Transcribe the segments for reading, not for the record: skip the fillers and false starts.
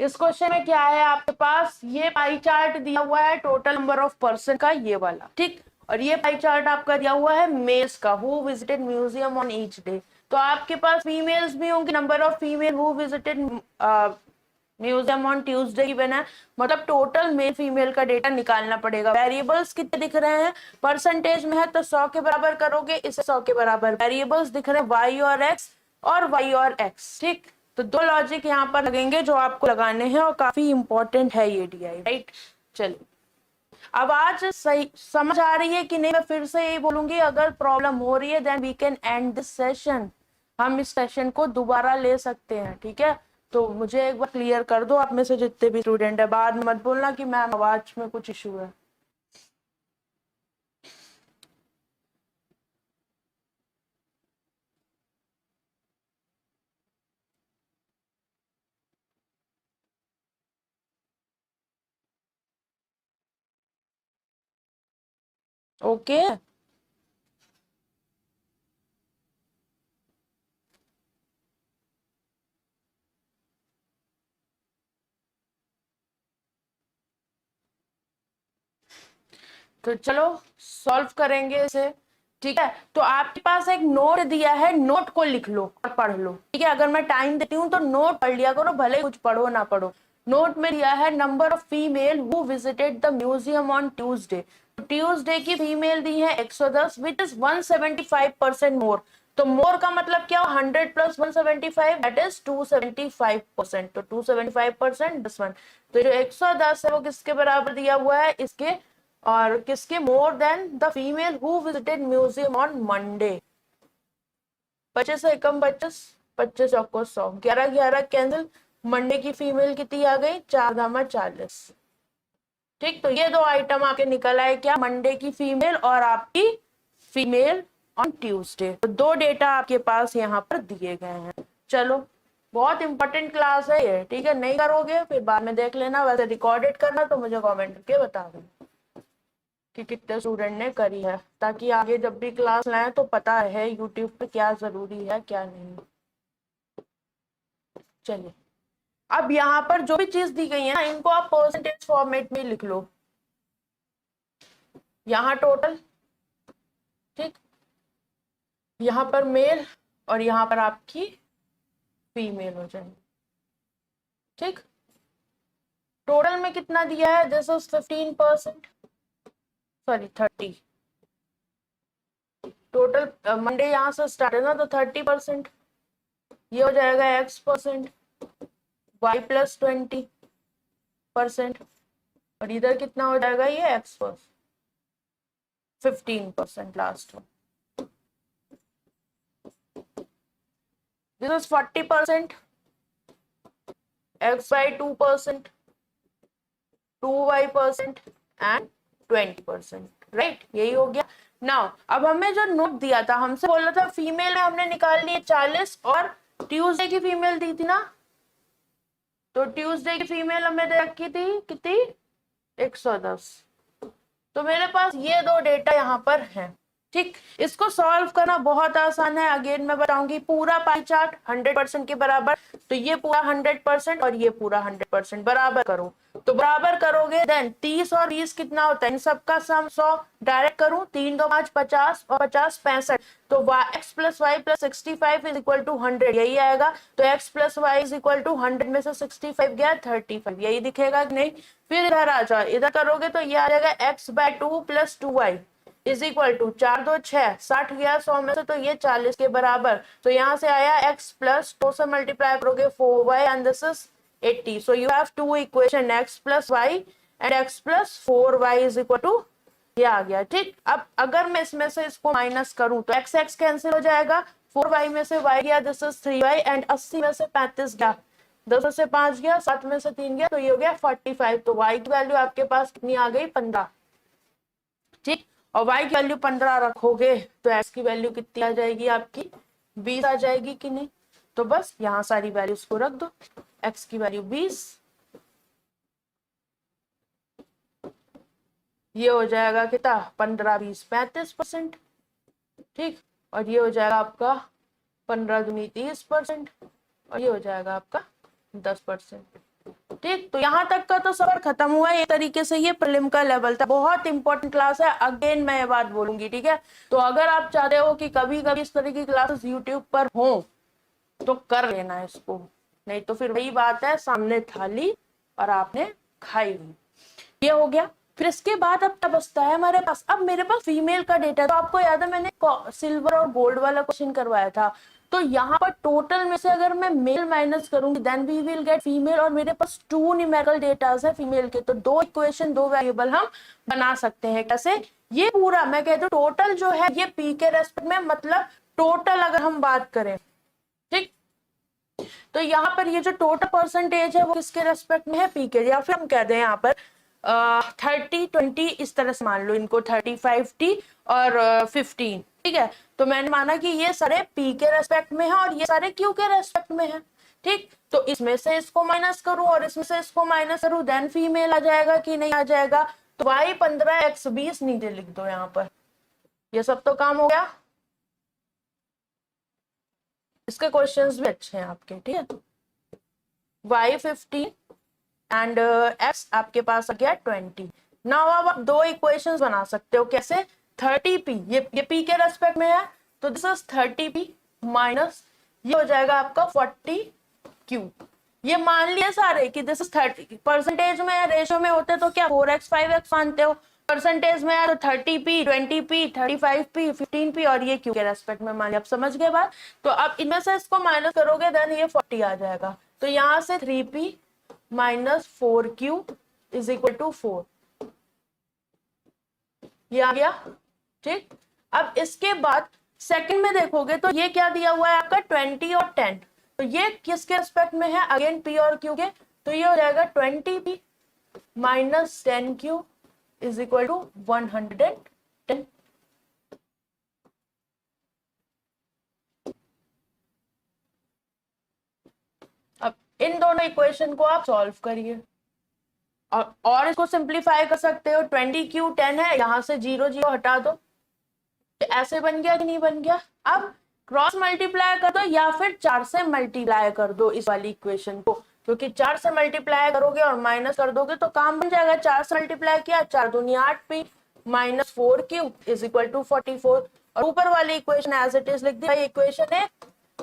इस क्वेश्चन में क्या है, आपके पास ये पाई चार्ट दिया हुआ है टोटल नंबर ऑफ पर्सन का, ये वाला, ठीक। और ये पाई चार्ट आपका दिया हुआ है मेल्स का, who visited museum on each day. तो आपके पास फीमेल्स भी होंगे, number of female who visited museum on Tuesday की बना है, मतलब टोटल मेल फीमेल का डेटा निकालना पड़ेगा। वेरिएबल्स कितने दिख रहे हैं, परसेंटेज में है तो 100 के बराबर करोगे, इसे 100 के बराबर। वेरिएबल्स दिख रहे हैं वाई और एक्स और वाई और एक्स, ठीक। तो दो लॉजिक यहाँ पर लगेंगे जो आपको लगाने हैं और काफी इंपॉर्टेंट है ये डीआई, राइट। चलिए, अब आज सही समझ आ रही है कि नहीं, मैं फिर से यही बोलूंगी, अगर प्रॉब्लम हो रही है then we can end this session, हम इस सेशन को दोबारा ले सकते हैं, ठीक है। तो मुझे एक बार क्लियर कर दो आप में से जितने भी स्टूडेंट है, बाद में मत बोलना कि मैम आवाज में कुछ इशू है। ओके, तो चलो सॉल्व करेंगे इसे, ठीक है। तो आपके पास एक नोट दिया है, नोट को लिख लो और पढ़ लो, ठीक है। अगर मैं टाइम देती हूँ तो नोट पढ़ लिया करो, भले कुछ पढ़ो ना पढ़ो। नोट में दिया है number of female who visited the museum on Tuesday. Tuesday की फीमेल दी है 110, विच इज 175% मोर। तो मोर का मतलब क्या, 100 प्लस 175, दैट इज 275%। तो 275% +1, तो जो 110 है वो किसके बराबर दिया हुआ है, इसके, और किसके, more than the female who visited museum on Monday. 25 से कम 25, 25 चौको 100, 11 11 कैंसिल, मंडे की फीमेल कितनी आ गई, 4 दामा 40, ठीक। तो ये दो आइटम आपके निकल आए, क्या, मंडे की फीमेल और आपकी फीमेल ऑन ट्यूसडे। तो दो डेटा आपके पास यहाँ पर दिए गए हैं। चलो, बहुत इंपॉर्टेंट क्लास है ये, ठीक है। नहीं करोगे फिर बाद में देख लेना, वैसे रिकॉर्डेड करना तो मुझे कमेंट करके बता देना कि कितने स्टूडेंट ने करी है, ताकि आगे जब भी क्लास लाए तो पता है यूट्यूब पे क्या जरूरी है क्या नहीं। चलिए, अब यहाँ पर जो भी चीज दी गई है ना, इनको आप परसेंटेज फॉर्मेट में लिख लो। यहाँ टोटल, ठीक, यहाँ पर मेल और यहाँ पर आपकी फीमेल हो जाएगी, ठीक। टोटल में कितना दिया है, this is 15%, sorry 30। Total Monday यहाँ से स्टार्ट है ना, तो 30%, ये हो जाएगा x%, y+20%, और इधर कितना हो जाएगा, ये x पर 15% लास्ट में। This is 40%, x/2%, 2y% and 20%, right. यही हो गया। नाउ अब हमें जो नोट दिया था, हमसे बोला था फीमेल में हमने निकाल लिए 40, और ट्यूसडे की फीमेल दी थी ना, तो ट्यूसडे की फीमेल हमें दे रखी थी कितनी, 110। तो मेरे पास ये दो डेटा यहाँ पर हैं, ठीक। इसको सॉल्व करना बहुत आसान है, अगेन मैं बताऊंगी। पूरा पाई चार्ट 100% के बराबर, तो ये पूरा 100% और ये पूरा 100% बराबर करो। तो बराबर करोगे देन 30 और 20 कितना होता है, इन सबका सम 100, डायरेक्ट करूं, 3 2 5 50 और 50 65, तो x+y+65 इज इक्वल टू 100, यही आएगा। तो x+y इज इक्वल टू 100 में से 65 गया 35, यही दिखेगा कि नहीं। फिर इधर आ जाओ, इधर करोगे तो ये आ जाएगा x/2 + 2y is equal to 4 2 6, 60 गया 100 में से, तो ये 40 के बराबर। तो यहाँ से आया x प्लस 2 से मल्टीप्लाई करोगे 4y and this is 80। So you have two equation, x+y and x+4y is equal to, ये आ गया, ठीक। अब अगर मैं इसमें से इसको माइनस करूं तो x x कैंसिल हो जाएगा, 4y में से y गया, दिस इज 3y, एंड 80 में से 35 गया, 10 से 5 गया, 7 में से 3 गया, तो ये हो गया 45। तो y की वैल्यू आपके पास कितनी आ गई, 15, ठीक। और y की वैल्यू 15 रखोगे तो x की वैल्यू कितनी आ जाएगी आपकी, 20 आ जाएगी कि नहीं। तो बस यहाँ सारी वैल्यूज को रख दो, x की वैल्यू 20, ये हो जाएगा कितना, 15 20 35%, ठीक। और ये हो जाएगा आपका 15 दूनी 30%, और ये हो जाएगा आपका 10%। ठीक, तो यहाँ तक का तो सवाल खत्म हुआ है। एक तरीके से ये प्रीलिम का लेवल था, बहुत इंपॉर्टेंट क्लास है, अगेन मैं ये बात बोलूंगी, ठीक है। तो अगर आप चाहते हो कि कभी कभी इस तरह की क्लासेस यूट्यूब पर हो तो कर लेना इसको, नहीं तो फिर वही बात है, सामने थाली और आपने खाई नहीं। ये हो गया। फिर इसके बाद अब क्या बचता है हमारे पास, अब मेरे पास फीमेल का डेटा। तो आपको याद है मैंने सिल्वर और गोल्ड वाला क्वेश्चन करवाया था, तो यहाँ पर टोटल में से अगर मैं मेल माइनस करूंगी then we will get female, और मेरे पास 2 न्यूमेरिकल डेटास है फीमेल के, तो 2 इक्वेशन 2 वेरिएबल हम बना सकते हैं। कैसे? ये पूरा मैं कहती हूँ टोटल जो है ये पी के रेस्पेक्ट में, मतलब टोटल अगर हम बात करें, ठीक, तो यहाँ पर ये जो टोटल परसेंटेज है वो किसके रेस्पेक्ट में है, पी के। या फिर हम कह दें यहाँ पर 30-20 इस तरह से मान लो इनको, 35T और 15, ठीक है। तो मैंने माना कि ये सारे पी के रेस्पेक्ट में है और ये सारे क्यू के रेस्पेक्ट में है, ठीक। तो इसमें से इसको माइनस करूं और इसमें से इसको माइनस करूं, देन फीमेल आ जाएगा कि नहीं आ जाएगा। तो Y15 X20 नीचे लिख दो यहाँ पर, ये सब तो काम हो गया। इसके क्वेश्चंस भी अच्छे हैं आपके, ठीक है। Y15 एंड x आपके पास आ गया 20। नाउ अब आप 2 इक्वेशंस बना सकते हो। कैसे? 30p, ये p के रेस्पेक्ट में है, तो दिस इज 30p माइनस ये हो जाएगा आपका 40q। ये मान लिया सारे कि दिस इज 30, परसेंटेज में या रेशियो में होते तो क्या 4x 5x मानते हो, परसेंटेज में है तो 30p 20p 35p 15p और ये q के रेस्पेक्ट में मान लिया। आप समझ गए बात? तो अब इनमें से इसको माइनस करोगे देन ये 40 आ जाएगा, तो यहां से 3p minus 4q is equal to 4, ये आ गया, ठीक। अब इसके बाद सेकंड में देखोगे तो ये क्या दिया हुआ है आपका 20 और 10, तो ये किसके रेस्पेक्ट में है, अगेन p और q के, तो ये हो जाएगा 20p minus 10q is equal to 110। अब इन दोनों इक्वेशन को आप सॉल्व करिए और इसको सिंप्लीफाई कर सकते हो। 20q 10 है, यहां से 0 0 हटा दो, ऐसे बन गया कि नहीं बन गया। अब क्रॉस मल्टीप्लाई कर दो या फिर 4 से मल्टीप्लाई कर दो इस वाली इक्वेशन को, क्योंकि 4 से मल्टीप्लाई करोगे और माइनस कर दोगे तो काम बन जाएगा। 4 से मल्टीप्लाई किया, 4 दूनी 8p minus 4q is equal to 44, और ऊपर वाली इक्वेशन एज इट इज लिख दी। इक्वेशन है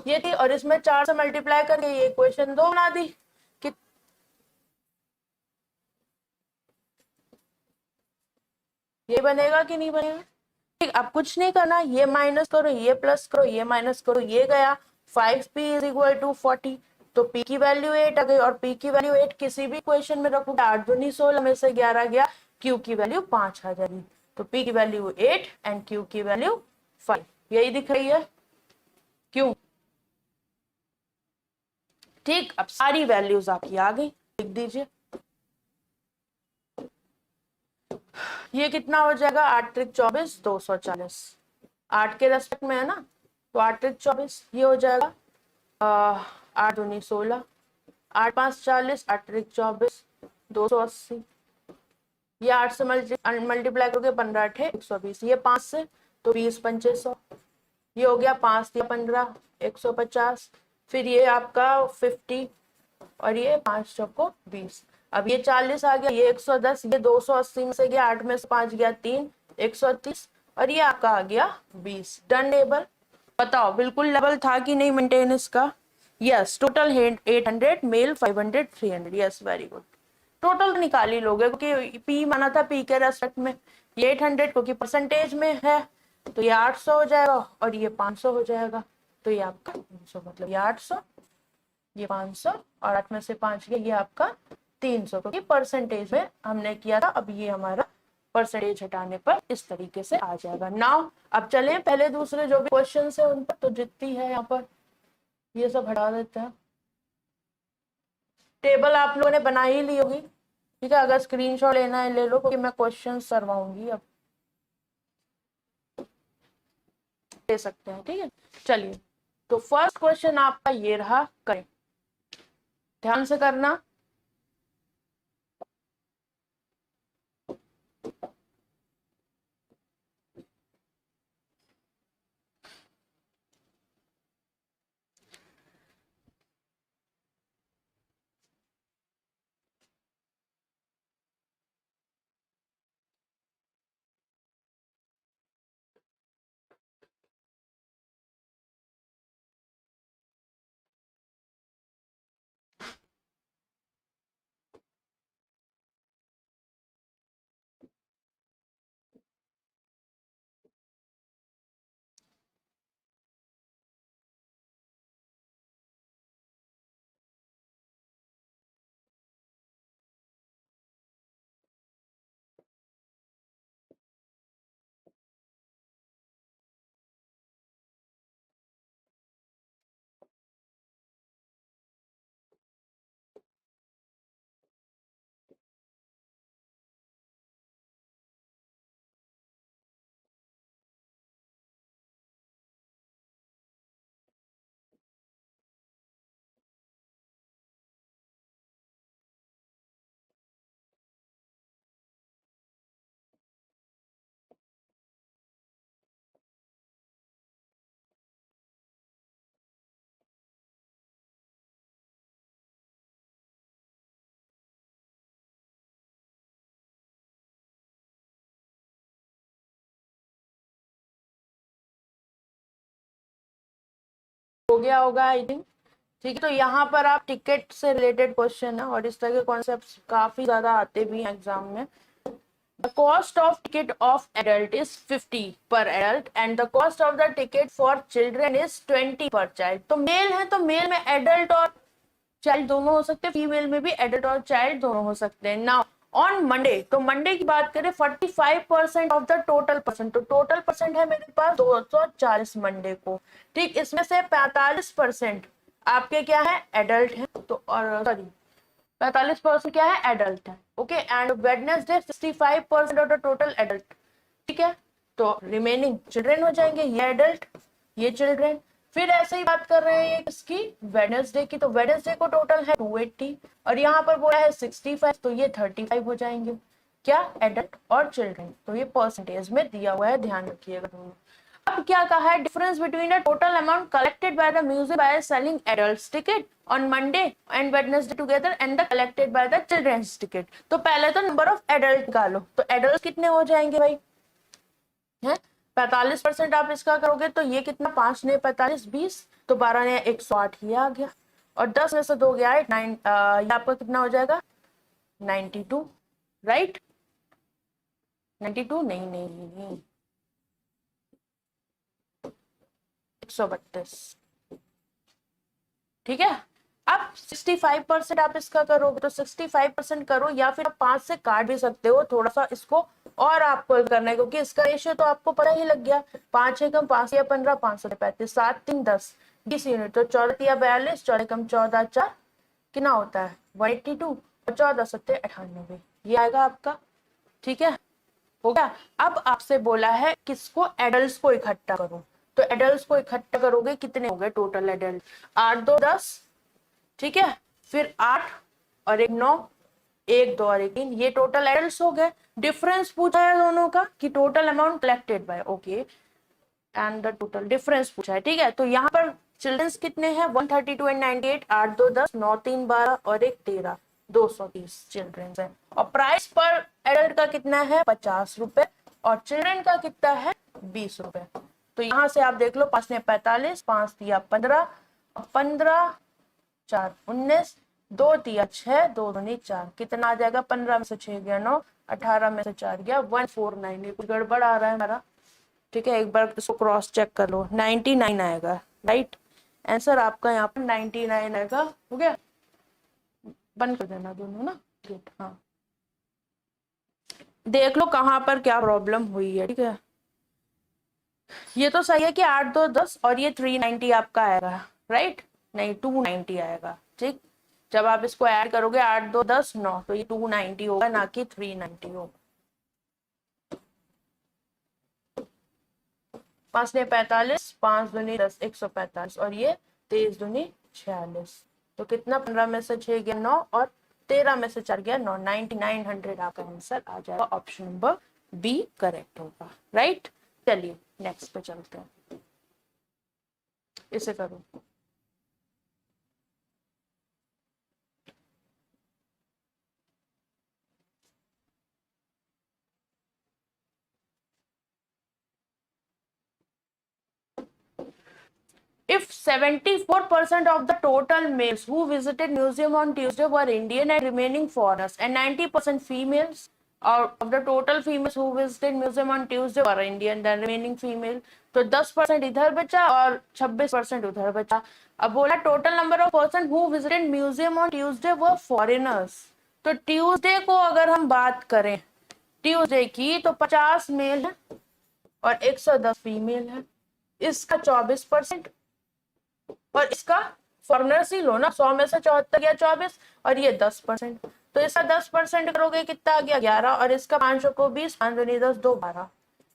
ये थी और इसमें 4 से मल्टीप्लाई करके ये इक्वेशन 2 बना दी। कि ये बनेगा कि नहीं बनेगा? ठीक, अब कुछ नहीं करना, ये माइनस करो, ये प्लस करो, ये माइनस करो, ये गया 5p इज इक्वल टू 40, तो p की वैल्यू 8 आ गई, और p की वैल्यू 8 किसी भी क्वेश्चन में रखोगे 8 दूनी 16 में से 11 गया, q की वैल्यू 5 आ जाएगी, तो p की वैल्यू 8 एंड q की वैल्यू 5, यही दिख रही है क्यों, ठीक। अब सारी वैल्यूज आपकी आ गई, लिख दीजिए। ये कितना हो जाएगा, 8 त्रिक 24 240, 8 के रेस्पेक्ट में है ना, तो 8 त्रिक 24 ये हो जाएगा 8 दूनी 16, 8 5 40, 8 त्रिक 24 280, ये 8 से मल्टीप्लाई करोगे 15 8 120, ये 5 से तो 20 2500, ये हो गया 5 या 15 150, फिर ये आपका 50 और ये 5 चौको 20, अब ये 40 आ गया, ये 110, ये 280 में से गया, 8 में से 5 गया 3 130, और ये आपका आ गया 20। डन लेवल, बताओ बिल्कुल लेवल था कि नहीं मेंटेन इसका? Yes, total 800, male 500 300, yes very good. Total निकाल ही लोगे क्योंकि पी माना था पी के रेस्पेक्ट में, ये 800 क्योंकि परसेंटेज में है तो ये 800 हो जाएगा और ये 500 हो जाएगा, तो ये आपका 300, मतलब ये 800 ये 500 और 8 में से 5 गया, ये आपका 300 क्योंकि परसेंटेज में हमने किया था। अब ये हमारा परसेंटेज हटाने पर इस तरीके से आ जाएगा। नाउ अब चले पहले दूसरे जो भी क्वेश्चन है उन पर, तो जितनी है यहाँ पर ये सब हटा देते हैं। टेबल आप लोगों ने बना ही ली होगी, ठीक है, अगर स्क्रीनशॉट लेना है ले लो क्योंकि मैं क्वेश्चन करवाऊंगी, अब ले सकते हैं, ठीक है। चलिए, तो फर्स्ट क्वेश्चन आपका ये रहा, करें ध्यान से करना। गया होगा आई थिंक। ठीक है, तो यहाँ पर आप टिकट से रिलेटेड क्वेश्चन है और इस तरह के कॉन्सेप्ट काफी ज्यादा आते भी हैं एग्जाम में। The cost of ticket of adult is 50 per adult and the cost of the ticket for children is 20 per child। तो मेल है तो मेल में एडल्ट और चाइल्ड दोनों हो सकते हैं, फीमेल में भी एडल्ट और चाइल्ड दोनों हो सकते हैं। नाउ ऑन मंडे, तो मंडे की बात करें 45% ऑफ द टोटल परसेंट, तो टोटल परसेंट है मेरे पास 240 मंडे को। ठीक, इसमें से 45% आपके क्या है, एडल्ट है, तो और सॉरी 45% क्या है, एडल्ट है। Okay, and Wednesday 65% of the total adult. ठीक है, तो रिमेनिंग चिल्ड्रेन हो जाएंगे, ये एडल्ट ये चिल्ड्रेन। फिर ऐसे ही बात कर रहे हैं इसकी वेडनेसडे की, तो वेडनेसडे को टोटल है 280 और यहाँ पर बोला है 65, तो ये 35 हो जाएंगे क्या, एडल्ट और चिल्ड्रेन। तो ये परसेंटेज में दिया हुआ है, ध्यान रखिएगा दोनों। अब क्या कहा है, difference between the total amount collected by the museum by selling adults ticket on Monday and Wednesday together and the collected by the children's ticket. तो पहले तो नंबर ऑफ एडल्ट निकालो, तो एडल्ट कितने हो जाएंगे भाई, है 45% आप इसका करोगे तो ये कितना, 5 ने 45 20, तो 12 ने 108, ये आ गया। और 10 में से 2 गया है 9, ये आपका कितना हो जाएगा 92, राइट 92 नहीं नहीं नहीं 132। ठीक है, अब 65% आप इसका करोगे तो 65% करो, या फिर आप 5 से काट भी सकते हो थोड़ा सा इसको, और आपको करना है क्योंकि इसका रेशियो तो आपको पता ही लग गया। 5 एकम 5 या 15, 5 35, 7 3 10 20 यूनिट, तो 14 या 42, 14 एकम 14 4 कितना होता है 182 और 14 सत्ते 98, ये आएगा आपका। ठीक है, हो गया। अब आपसे बोला है किसको, एडल्ट को इकट्ठा करो, तो एडल्ट को इकट्ठा करोगे कितने हो गए टोटल एडल्ट, 8 2 10, ठीक है, फिर 8 और 1 9, 1 2 और 1 3, ये टोटल एडल्ट हो गए। डिफरेंस पूछा है दोनों का कि total amount collected bye, okay, and the total difference पूछा है। ठीक है, तो यहाँ पर चिल्ड्रंस कितने हैं 132 एंड 98, 8 2 10, 9 3 12 और 1 13, 230 चिल्ड्रंस है। और प्राइस पर एडल्ट का कितना है 50 रुपए और चिल्ड्रन का कितना है 20 रुपए। तो यहाँ से आप देख लो, 5 ने 45, 5 दिया 15, 15 4 19, 2 दिया 6, 2 दूनी 4, कितना आ जाएगा, 15 में से 6 गया 9, 18 में से 4 गया 149। ये कुछ गड़बड़ आ रहा है हमारा। ठीक है, एक बार इसको क्रॉस चेक कर लो, 99 आएगा, राइट आंसर आपका यहाँ पर 99 आएगा। हो गया, बंद कर देना दोनों ना गेट। हाँ, देख लो कहाँ पर क्या प्रॉब्लम हुई है। ठीक है, ये तो सही है कि 8 2 10 और ये 390 आपका आएगा, राइट नहीं 290 आएगा। ठीक, जब आप इसको ऐड करोगे 8 2 10 9, तो ये 290 होगा ना कि 390 होगा। 5 ने 45, 5 दूनी 10, 145 और ये 23 दूनी 46, तो कितना 15 में से 6 गया 9 और 13 में से 4 गया 9, 9900 आपका आंसर आ जाएगा। ऑप्शन नंबर बी करेक्ट होगा, राइट। चलिए नेक्स्ट पे चलते हैं, इसे करो। If 74% of the total males who visited museum on Tuesday were Indian and remaining foreigners, and 90% females out of the total females who visited museum on Tuesday were Indian, then remaining female, तो 10% इधर बचा और 26% उधर बचा। अब बोला total number of person who visited museum on Tuesday were foreigners. तो Tuesday को अगर हम बात करें ट्यूसडे की, तो 50 मेल है और 110 फीमेल है, इसका 24% और इसका फॉरनर्स ही लो ना, 100 में से 74 या 24 और ये 10%, तो इसका 10% करोगे कितना आ गया 11 और इसका 500 को 20, 5 दूनी 10, 2 12,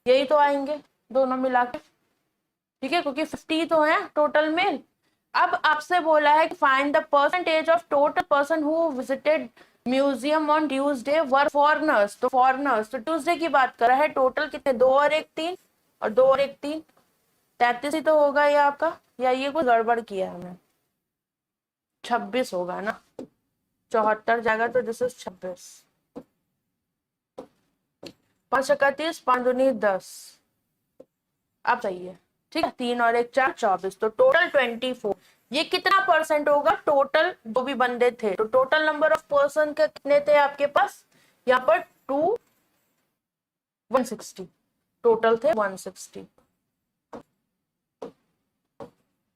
यही तो आएंगे दोनों मिला के। ठीक है, क्योंकि 50 तो है टोटल मेल। अब आपसे बोला है कि find the percentage of total person who visited museum on Tuesday were foreigners. तो फॉरनर्स तो ट्यूसडे की बात कर रहा है, टोटल कितने 2 और 1 3 और 2 और 1 3, 33 ही तो होगा ये आपका, या ये कुछ गड़बड़ किया है हमने, 26 होगा ना, 74 जाएगा तो दिस इज 26, 5 31, 5 दूनी 10, अब सही है। ठीक है, 3 और 1 4, 24, तो टोटल 24। ये कितना परसेंट होगा टोटल जो भी बंदे थे, तो टोटल नंबर ऑफ पर्सन के कितने थे आपके पास यहाँ पर 160, टोटल थे 160।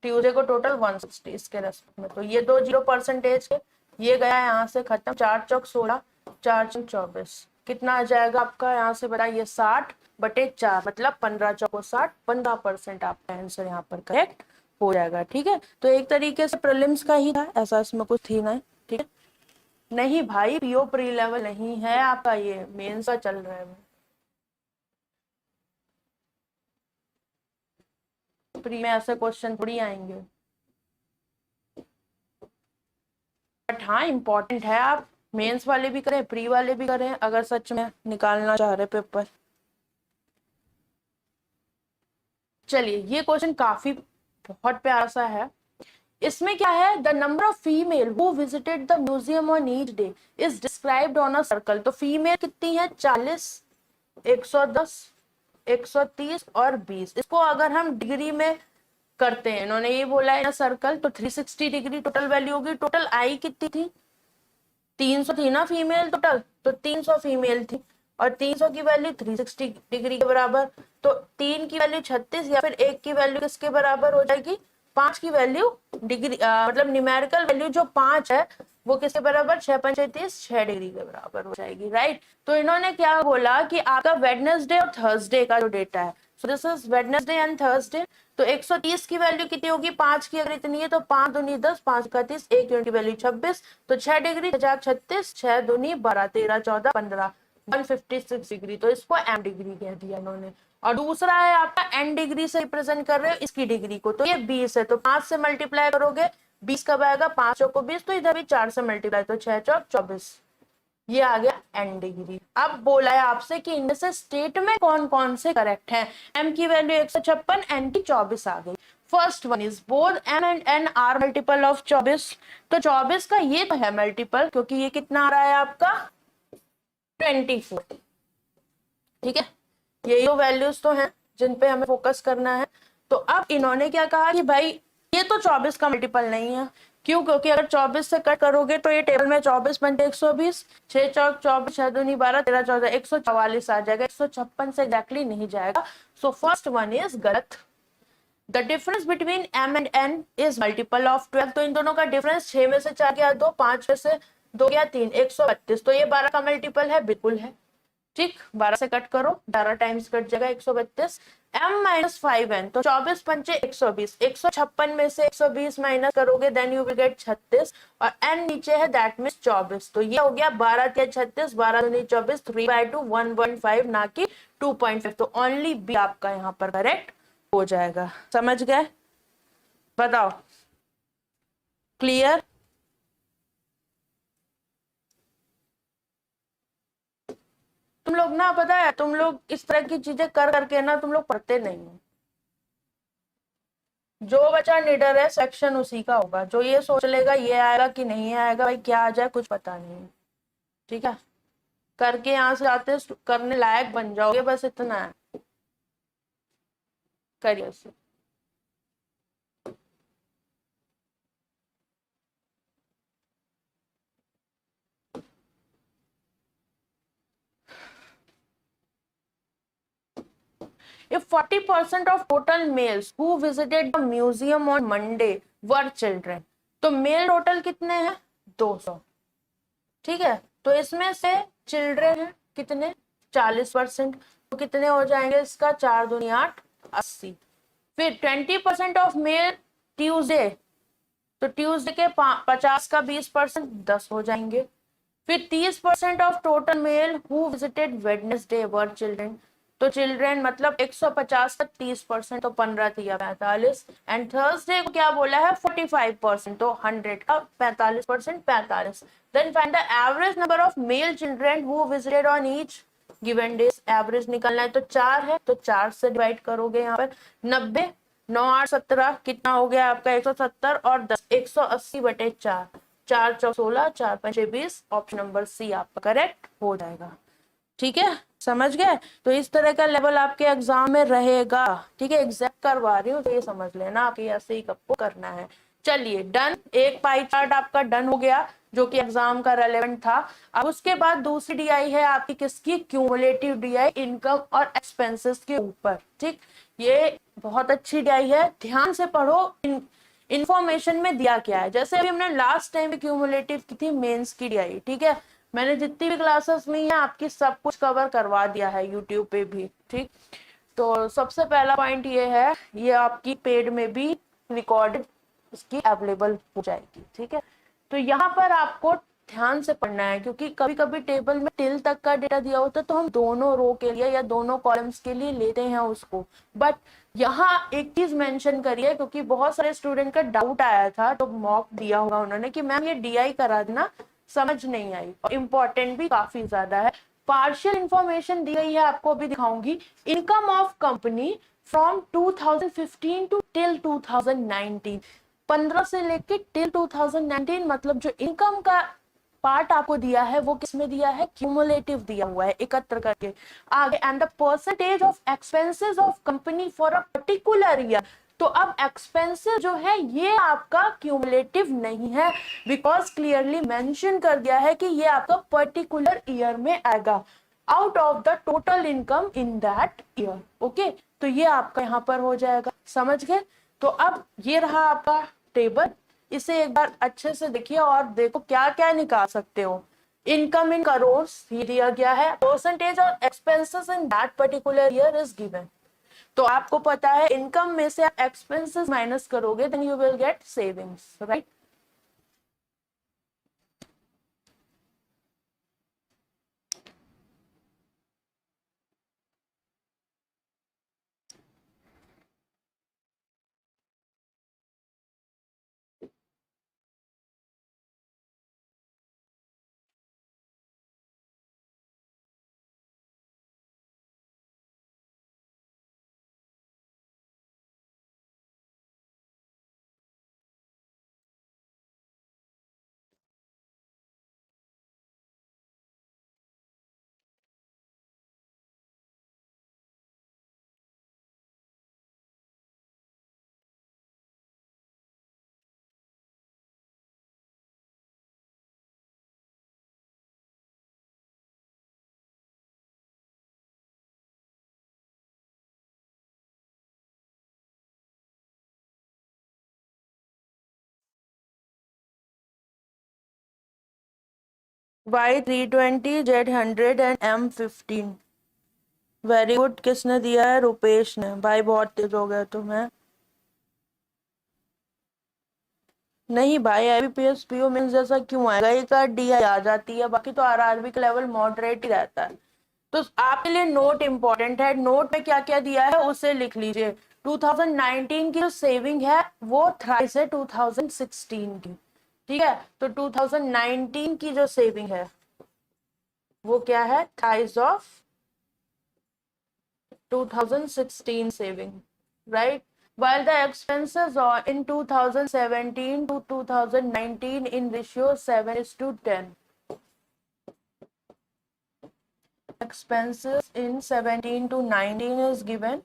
ट्यूजडे को टोटल 160 इसके रेस्पेक्ट में, तो ये दो 0% है, ये गया यहाँ से खत्म। 4 चौक 16, 4 चौक 24, कितना आ जाएगा आपका यहाँ से बताइए 60/4, मतलब 15 चौको 60, 15% आपका आंसर यहाँ पर करेक्ट हो जाएगा। ठीक है, तो एक तरीके से प्रीलिम्स का ही था, ऐसा इसमें कुछ थी ना। ठीक है, नहीं भाई पीओ प्री लेवल नहीं है आपका, ये मेंस का चल रहा है, प्री में ऐसे क्वेश्चन थोड़ी आएंगे। बट हाँ इम्पोर्टेंट है, आप मेंस वाले भी करें प्री वाले भी करें अगर सच में निकालना चाह रहे पेपर। चलिए ये क्वेश्चन काफी बहुत प्यारा सा है। इसमें क्या है, the number of female who visited the museum on each day is described on a circle. तो फीमेल कितनी है 40, 110, 130 और 20। इसको अगर हम डिग्री में करते हैं, इन्होंने ये बोला है ना सर्कल, तो 360 डिग्री टोटल वैल्यू होगी। टोटल आई कितनी थी 300 थी ना फीमेल टोटल, तो 300 फीमेल थी और 300 की वैल्यू 360 डिग्री के बराबर, तो 3 की वैल्यू 36 या फिर 1 की वैल्यू किसके बराबर हो जाएगी 5 की वैल्यू डिग्री मतलब न्यूमेरिकल वैल्यू जो 5 है वो किसके बराबर 6 5 30, 6 डिग्री के बराबर हो जाएगी। राइट, तो इन्होंने क्या बोला कि आपका वेडनेसडे और थर्सडे का जो डेटा है, सो this is Wednesday and Thursday. तो 130 की वैल्यू कितनी होगी 5 की अगर इतनी है तो 5 दूनी 10, 5 का 30, 1 यूनिट की वैल्यू 26, तो 6 डिग्री 36, 6 दूनी 12, 13 14 15, 156 डिग्री, तो इसको एम डिग्री कह दिया इन्होंने। और दूसरा है आपका एन डिग्री से रिप्रेजेंट कर रहे हो इसकी डिग्री को, तो ये 20 है, तो 5 से मल्टीप्लाई करोगे 20 कब आएगा 5 चौको 20, तो इधर भी 4 से मल्टीप्लाई, तो 6 चौक 24, ये आ गया एन डिग्री। अब बोला है आपसे कि इनमें से स्टेट में कौन कौन से करेक्ट हैं। एम की वैल्यू 156, एन की 24 आ गई। First one is both M and N are multiple of 24, तो 24 का ये तो है मल्टीपल, क्योंकि ये कितना आ रहा है आपका 24। ठीक है, यही तो वैल्यूज तो हैं जिन पे हमें फोकस करना है। तो अब इन्होंने क्या कहा कि भाई ये तो 24 का मल्टीपल नहीं है, क्यों, क्योंकि अगर 24 से कट करोगे तो ये टेबल में 24 बनते 120, 6 चौक 24, 6 दूनी 12, 13 14, 144 आ जाएगा, 156 से एग्जैक्टली नहीं जाएगा। सो फर्स्ट वन इज गलत। The difference between m and n is multiple of 12, तो इन दोनों का डिफरेंस 6 में से 4 गया 2, 5 में से 2 गया 3, 132, तो ये 12 का मल्टीपल है, बिल्कुल है। ठीक, 12 से कट करो 12 टाइम्स कट जाएगा 132, m माइनस 5n, तो 24 पंचे 120, 156 में से 120 माइनस करोगे देन यू विल गेट 36, और n नीचे है दैट मीन्स 24, तो ये हो गया 12 या 36, 12 दूनी 24, 3/2 1.5 ना कि 2.5, तो ओनली बी आपका यहाँ पर करेक्ट हो जाएगा। समझ गए, बताओ क्लियर। तुम लोग ना पता है तुम लोग इस तरह की चीजें कर करके ना तुम लोग पढ़ते नहीं हो। जो बच्चा निडर है सेक्शन उसी का होगा, जो ये सोच लेगा ये आएगा कि नहीं आएगा, भाई क्या आ जाए कुछ पता नहीं। ठीक है, करके यहाँ से आते करने लायक बन जाओगे, बस इतना है, करिए उसे। If 40% of total males who visited the museum on Monday were children, तो मेल टोटल कितने हैं 200। ठीक है, तो इसमें से चिल्ड्रन है कितने 40%, तो कितने हो जाएंगे इसका 4 दूनी 8, 80। फिर 20% ऑफ मेल ट्यूसडे, तो ट्यूसडे के 50 का 20% 10 हो जाएंगे। फिर 30% of total mail who visited Wednesday were children, तो चिल्ड्रन मतलब 150 का 30%, तो 15 दिया 45। एंड थर्सडे को क्या बोला है 45%, तो 100 का 45% 45। Then find the average number of male children who visited on each given days. Average निकलना है तो 4 है, तो 4 से डिवाइड करोगे यहाँ पर 90, 9 8 17 कितना हो गया आपका 170 और 10 180/4, 4 4 16, 4 5 20, ऑप्शन नंबर सी आपका करेक्ट हो जाएगा। ठीक है, समझ गए? तो इस तरह का लेवल आपके एग्जाम में रहेगा, ठीक है। एग्जैक्ट करवा रही हूँ तो ये समझ लेना, आपके ऐसे ही आपको करना है। चलिए डन, एक पाई चार्ट आपका डन हो गया जो कि एग्जाम का रेलेवेंट था। अब उसके बाद दूसरी डीआई है आपकी किसकी, क्यूमुलेटिव डीआई इनकम और एक्सपेंसेस के ऊपर, ठीक। ये बहुत अच्छी डीआई है, ध्यान से पढ़ो। इंफॉर्मेशन में दिया क्या है, जैसे अभी हमने लास्ट टाइम क्यूमुलेटिव की थी मेंस की डीआई, ठीक है। मैंने जितनी भी क्लासेस ली हैं आपकी सब कुछ कवर करवा दिया है यूट्यूब पे भी, ठीक। तो सबसे पहला पॉइंट ये है, ये आपकी पेड में भी रिकॉर्डेड इसकी अवेलेबल हो जाएगी, ठीक है। तो यहाँ पर आपको ध्यान से पढ़ना है, क्योंकि कभी कभी टेबल में टिल तक का डेटा दिया होता है तो हम दोनों रो के लिए या दोनों कॉलम्स के लिए लेते हैं उसको। बट यहाँ एक चीज मेंशन करिए, क्योंकि बहुत सारे स्टूडेंट का डाउट आया था, तो मॉक दिया होगा उन्होंने कि मैम ये डीआई करा देना, समझ नहीं आई। और इम्पोर्टेंट भी काफी ज्यादा है। पार्शियल इंफॉर्मेशन दी गई है, आपको अभी दिखाऊंगी। Income of company from 2015 to till 2019, 15 से लेके टिल 2019, मतलब जो इनकम का पार्ट आपको दिया है वो किसमें दिया है, क्यूमुलेटिव दिया हुआ है, एकत्र करके। आगे and the percentage of expenses of company for a particular year. तो अब एक्सपेंसेस जो है ये आपका क्यूमुलेटिव नहीं है, बिकॉज क्लियरली मेंशन कर दिया है कि ये आपका पर्टिकुलर ईयर में आएगा, out of the total income in that year. Okay, तो ये आपका यहाँ पर हो जाएगा, समझ गए? तो अब ये रहा आपका टेबल, इसे एक बार अच्छे से देखिए और देखो क्या क्या निकाल सकते हो। इनकम इन करोड़ ये दिया गया है, percentage of expenses in that particular year is given. तो आपको पता है इनकम में से आप एक्सपेंसेस माइनस करोगे then you will get savings, right. Y320 Z100 and M15। Very good, किसने दिया है, रुपेश ने। भाई बहुत तेज हो गया तुम्हें। नहीं भाई, आईबीपीएस पीओ मेंस जैसा क्यों आएगा, एक आध डीआई आ जाती है, बाकी तो आरआरबी का लेवल मॉडरेट ही रहता है। तो आपके लिए नोट इंपॉर्टेंट है, नोट में क्या क्या दिया है उसे लिख लीजिए। 2019 की जो सेविंग है वो थ्राइस है 2016 की, ठीक है। तो 2019 की जो सेविंग है वो क्या है, thrice of 2016 saving, right? While the expenses are in 2017 to 2019 in ratio 7:10. Expenses in 17 to 19 is given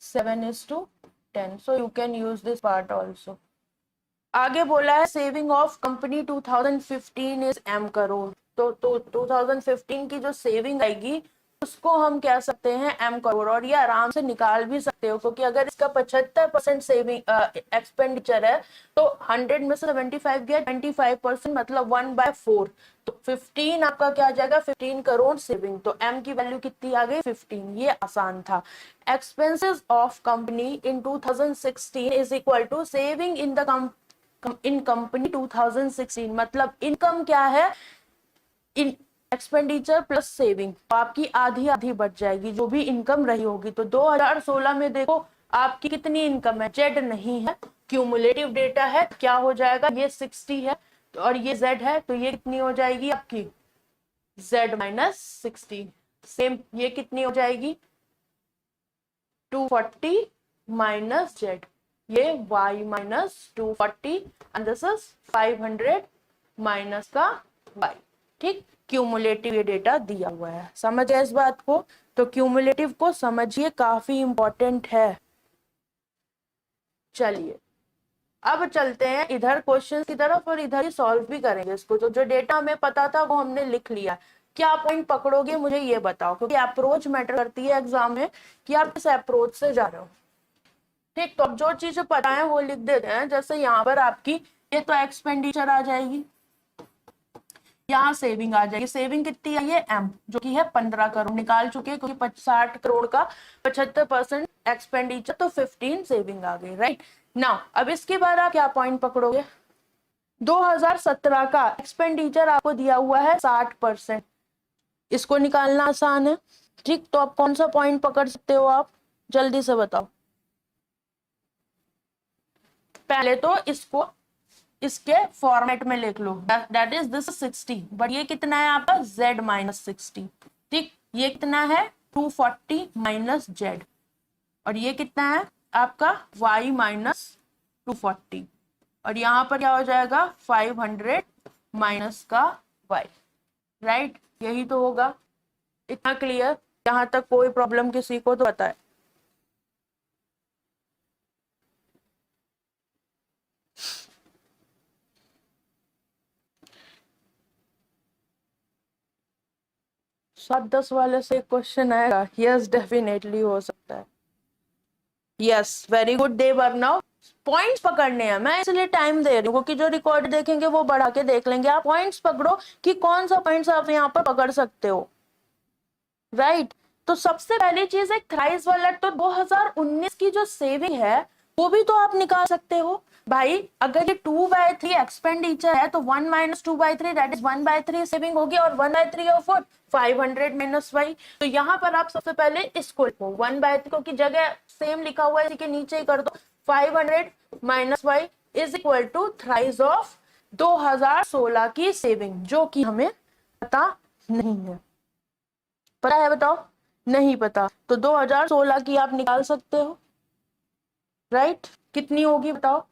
7:10. So you can use this part also. आगे बोला है saving of company 2015 is m crore. तो 2015 की जो सेविंग आएगी उसको हम कह सकते हैं m करोड़, और ये आराम से निकाल भी सकते हो, क्योंकि अगर इसका 75% सेविंग एक्सपेंडिचर है तो 100 में से 75 गया, 25% मतलब 1/4। तो 15 आपका क्या आ जाएगा, 15 करोड़ सेविंग। तो m की वैल्यू कितनी आ गई, 15। ये आसान था। Expenses of company in 2016 is equal to saving in the in company 2016, मतलब इनकम क्या है, इन एक्सपेंडिचर प्लस सेविंग, तो आपकी आधी आधी बच जाएगी जो भी इनकम रही होगी। तो 2016 में देखो आपकी कितनी इनकम है, जेड नहीं है, क्यूमुलेटिव डेटा है, क्या हो जाएगा, ये 60 है और ये जेड है, तो ये कितनी हो जाएगी आपकी, जेड माइनस 60। सेम ये कितनी हो जाएगी, 240 माइनस जेड, ये y minus 240 and this is 500 minus का y। ठीक, क्यूमुलेटिव ये डेटा दिया हुआ है, समझ गए इस बात को? तो क्यूमुलेटिव को समझिए, काफी इंपॉर्टेंट है। चलिए अब चलते हैं इधर क्वेश्चन की तरफ और इधर ही सॉल्व भी करेंगे इसको। तो जो डेटा हमें पता था वो हमने लिख लिया। क्या पॉइंट पकड़ोगे मुझे ये बताओ, क्योंकि अप्रोच मैटर करती है एग्जाम में कि आप किस अप्रोच से जा रहे हो। ठीक, तो अब जो चीजें पता है वो लिख देते हैं। जैसे यहाँ पर आपकी ये तो एक्सपेंडिचर आ जाएगी, यहाँ सेविंग आ जाएगी। सेविंग कितनी है? ये एम, जो कि है 15 करोड़ निकाल चुके हैं, क्योंकि 60 करोड़ का 75% एक्सपेंडिचर, तो 15 सेविंग आ गई, राइट ना। अब इसके बाद आप क्या पॉइंट पकड़ोगे? 2017 का एक्सपेंडिचर आपको दिया हुआ है 60%, इसको निकालना आसान है। ठीक, तो आप कौन सा पॉइंट पकड़ सकते हो? आप जल्दी से बताओ। पहले तो इसको इसके फॉर्मेट में लिख लो, दैट इज दिस 60, बट ये कितना है आपका? z minus 60। ठीक, ये कितना है? 240 माइनस z, और ये कितना है आपका? y माइनस 240, और यहाँ पर क्या हो जाएगा? 500 माइनस का y, राइट? यही तो होगा। इतना क्लियर? यहाँ तक कोई प्रॉब्लम किसी को तो बताए? सात 10 वाले से क्वेश्चन आएगा? यस, डेफिनेटली हो सकता है। यस, वेरी गुड देवर। नाउ पॉइंट्स पकड़ने हैं, मैं इसलिए टाइम दे रही हूँ क्योंकि जो रिकॉर्ड देखेंगे वो बढ़ा के देख लेंगे। आप पॉइंट्स पकड़ो कि कौन सा पॉइंट्स आप यहाँ पर पकड़ सकते हो, राइट? तो सबसे पहली चीज है थ्राइस वाला। तो 2019 की जो सेविंग है वो भी तो आप निकाल सकते हो भाई। अगर ये 2/3 एक्सपेंडिचर है तो 1 माइनस 2/3 दैट इज 1/3 सेविंग होगी, और 1/3 ऑफ व्हाट? 500 minus y। तो यहाँ पर आप सबसे पहले इसको लिखो 1/3, क्योंकि जगह सेम लिखा हुआ है इसी के नीचे ही कर दो। 500 minus y is equal to thrice of 2016 की सेविंग, जो कि हमें पता नहीं है। पता है? बताओ। नहीं पता, तो 2016 की आप निकाल सकते हो, राइट? कितनी होगी बताओ?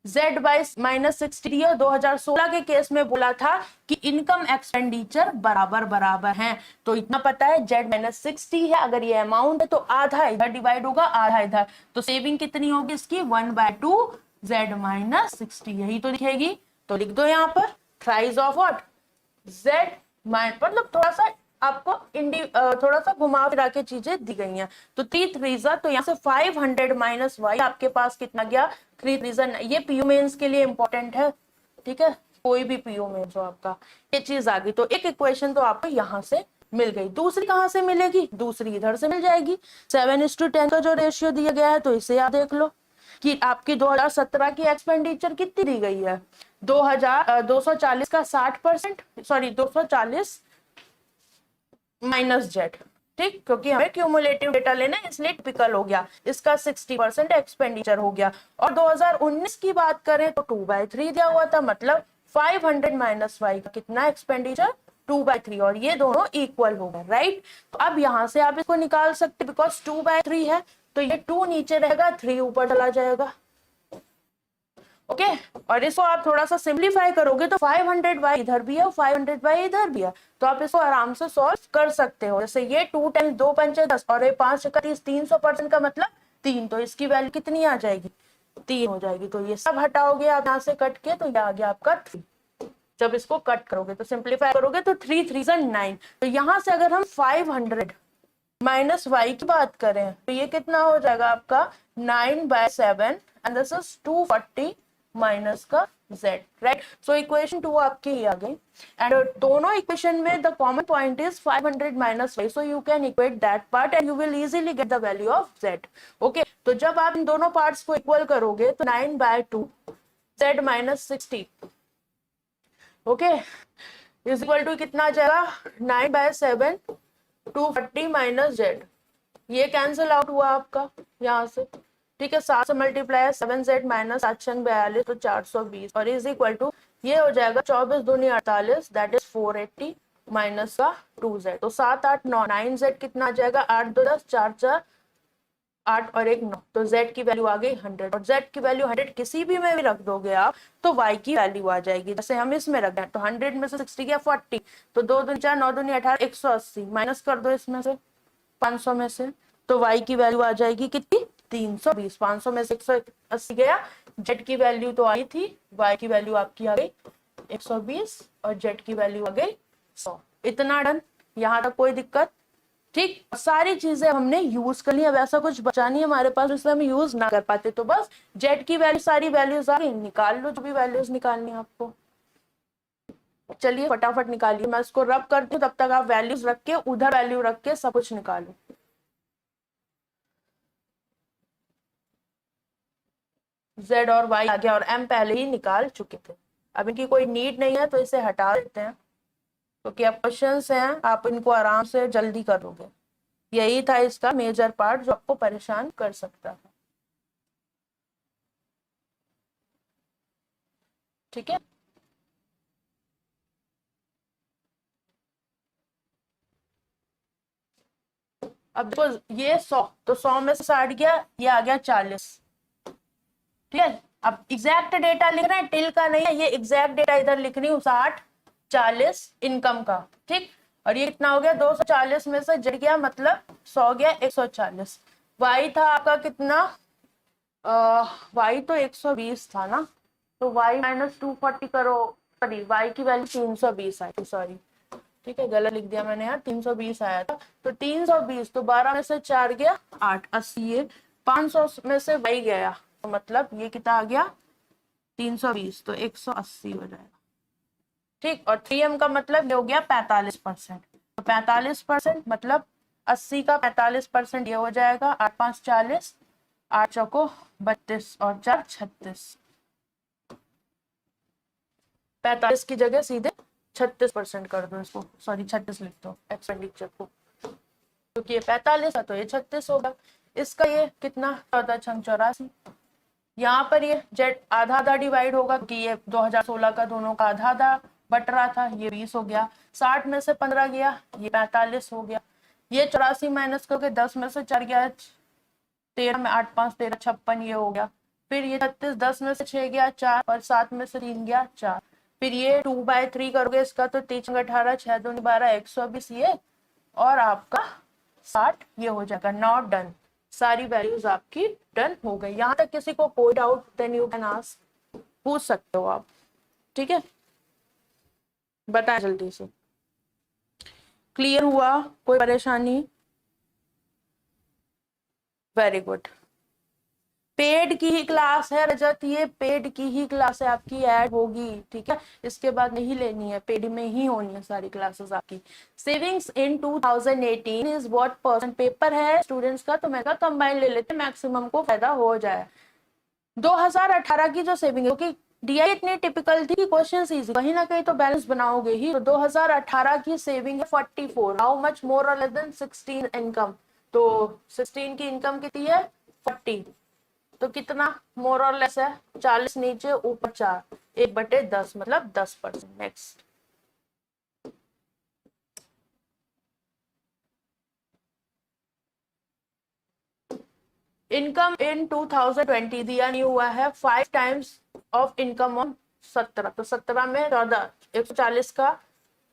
z बाई माइनस 60, और 2016 के केस में बोला था कि इनकम एक्सपेंडिचर बराबर बराबर हैं, तो इतना पता है z माइनस 60 है। अगर ये अमाउंट है तो आधा इधर डिवाइड होगा, आधा इधर, तो सेविंग कितनी होगी इसकी? 1/2 z माइनस 60, यही तो लिखेगी। तो लिख दो यहाँ पर thrice of what? z minus, मतलब थोड़ा सा आपको थोड़ा सा घुमा फिरा के चीजें दी गई हैं। तो 3 3 तो यहाँ से 500 माइनस y आपके पास कितना गया? 3 3। ये पीयू मेंस के लिए इंपॉर्टेंट है, ठीक है? कोई भी पीयू मेंस हो आपका, ये चीज आ गई। तो एक इक्वेशन तो आपको यहाँ से मिल गई। दूसरी कहाँ से मिलेगी? दूसरी इधर से मिल जाएगी। 7:10 का जो रेशियो दिया गया है, तो इसे आप देख लो कि आपकी 2017 की एक्सपेंडिचर कितनी दी गई है? 240 का 60%, सॉरी 240 माइनस जेड। ठीक, क्योंकि हमें क्यूमुलेटिव डेटा लेना है इसलिए टिपिकल हो गया। इसका 60% एक्सपेंडिचर हो गया। और 2019 की बात करें तो 2/3 दिया हुआ था, मतलब 500 माइनस y का कितना एक्सपेंडिचर? 2/3, और ये दोनों इक्वल हो गए, राइट? तो अब यहां से आप इसको निकाल सकते, बिकॉज 2/3 है तो ये 2 नीचे रहेगा, 3 ऊपर चला जाएगा। ओके, और इसको आप थोड़ा सा सिंप्लीफाई करोगे तो 500y इधर भी है और 500y इधर भी है, तो आप इसको आराम से सॉल्व कर सकते हो। जैसे ये 2 टाइम्स 2 पंचे 10 और ये 5 × 30, 300% का मतलब 3, तो इसकी वैल्यू कितनी आ जाएगी? 3 हो जाएगी। तो ये सब हटाओगे आप यहाँ से कट के, तो ये आ गया आपका 3। जब इसको कट करोगे तो सिंप्लीफाई करोगे तो 3 3 9। तो यहाँ से अगर हम 500 माइनस y की बात करें तो ये कितना हो जाएगा आपका? 9/7, एंड दिस इज 240 माइनस का z, राइट? सो इक्वेशन 2 आपकी ही आ गई। एंड दोनों इक्वेशन में the common point is 500 minus y, so you can equate that part and you will easily get the value of z। Okay, तो जब आप इन दोनों parts को इक्वल करोगे तो 9/2 z minus 60, okay, is equal to कितना आ जाएगा? 9/7 240 माइनस z। ये कैंसिल आउट हुआ आपका यहाँ से, ठीक है? 7 से मल्टीप्लाई 7z माइनस 742, तो 420, और इज इक्वल टू ये हो जाएगा 24 दूनी 48, दैट इज 480 माइनस का 2z। तो 7 8 9 9z कितना आ जाएगा? 8 2 10 4 4 8 और 1 9, तो z की वैल्यू आ गई 100, और z की वैल्यू 100 किसी भी में भी रख दोगे आप तो y की वैल्यू आ जाएगी। जैसे हम इसमें रख दें तो 100 में से 60 गया 40, तो 2 दूनी 4 9 दूनी 18 180 माइनस कर दो इसमें से 500 में से, तो y की वैल्यू आ जाएगी कितनी 320। 500 में से 180 गया, z की वैल्यू तो आई थी, y की वैल्यू आपकी आ गई 120 और z की वैल्यू आ गई 100। इतना डन, यहाँ तक कोई दिक्कत? ठीक, सारी चीजें हमने यूज कर ली। अब ऐसा कुछ बचा नहीं हमारे पास जिससे हम यूज ना कर पाते, तो बस जेड की वैल्यू सारी वैल्यूज आ गई, निकाल लो जो भी वैल्यूज निकालनी है आपको। चलिए फटाफट निकालिए, मैं इसको रब करती हूँ, तब तक आप वैल्यूज रख के उधर वैल्यू रख के सब कुछ निकालो। जेड और वाई आ गया और एम पहले ही निकाल चुके थे, अब इनकी कोई नीड नहीं है तो इसे हटा देते हैं, क्योंकि अब क्वेश्चंस हैं आप इनको आराम से जल्दी करोगे। यही था इसका मेजर पार्ट जो आपको परेशान कर सकता है। ठीक है, अब देखो ये 100, तो 100 में से 60 गया, ये आ गया 40। ठीक है, अब एग्जैक्ट डेटा लिख रहे हैं, टिल का नहीं है, ये एग्जैक्ट डेटा इधर लिख रही हूँ, 60 40 इनकम का। ठीक, और ये कितना हो गया 240 में से जड़ गया, मतलब 100 गया 140। वाई था आपका कितना, वाई तो 120 था ना, तो वाई माइनस 240 करो, सॉरी वाई की वैल्यू 320 आई थी, सॉरी ठीक है गलत लिख दिया मैंने यहाँ, 320 आया था, तो 320, तो 12 में से 4 गया 8, 80, ये 500 में से वही गया, तो मतलब ये कितना आ गया 320, तो 180 हो जाएगा। ठीक, और 3m का मतलब ये हो गया 45%, तो 45% मतलब 80 का 45% ये हो जाएगा 8 5 40, 8 चौको 32 और 4 36, 45 की जगह सीधे 36% कर दो इसको, सॉरी 36 लिख दो एक्सपेंडिचर को, क्योंकि ये 45 है तो ये 36 होगा। इसका ये कितना 14 छंग 84, यहाँ पर ये जेड आधा आधा डिवाइड होगा कि ये 2016 का दोनों का आधा आधा बट रहा था, ये 20 हो गया, 60 में से 15 गया, ये 45 हो गया, ये 84 माइनस करके 10 में से 4 गया 13 में 8 5 13 56, ये हो गया, फिर ये 36 10 में से 6 गया 4 और 7 में से 3 गया 4, फिर ये 2/3 करोगे इसका तो 3 18 6 2 12 120 ये, और आपका 60 ये हो जाएगा। नॉट डन, सारी वैल्यूज आपकी डन हो गई। यहाँ तक किसी को कोई doubt then you can ask, पूछ सकते हो आप। ठीक है, बताएं जल्दी से, क्लियर हुआ, कोई परेशानी? Very good. पेड की ही क्लास है रजत, ये पेड की ही क्लास है आपकी, ऐड होगी ठीक है, इसके बाद नहीं लेनी है, पेड में ही होनी है सारी क्लासेस आपकी। Savings in 2018 is what percent, paper है स्टूडेंट्स का तो मैं कहा कंबाइन ले लेते, मैक्सिमम को फायदा हो जाए। 2018 की जो सेविंग है, क्योंकि डीआई इतनी टिपिकल थी कि क्वेश्चन इजी, कहीं ना कहीं तो बैलेंस बनाओगे ही, तो 2018 की सेविंग है 44, हाउ मच मोर और लेस देन 16 इनकम, तो 16 की इनकम कितनी है 40, तो कितना मोर और लेस है 40 नीचे ऊपर 4, 1/10 मतलब 10%। नेक्स्ट, इनकम इन 2020 दिया नहीं हुआ है 5 टाइम्स ऑफ इनकम ऑन 17, तो 17 में 14, 140 का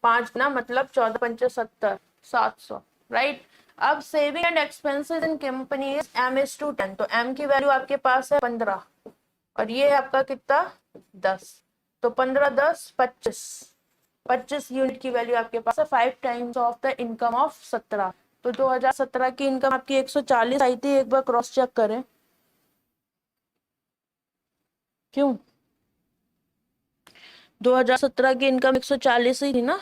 5 ना, मतलब 14 पंचे 70, 700 राइट। अब saving and expenses in company M is to 10, तो एम की वैल्यू आपके पास है 15 और ये है आपका कितना 10, तो 15 10 25, 25 यूनिट की वैल्यू आपके पास है, 5 times of the income of 17, तो 2017 की इनकम आपकी 140 आई थी, एक बार क्रॉस चेक करें, क्यों 2017 की इनकम 140 ही थी ना,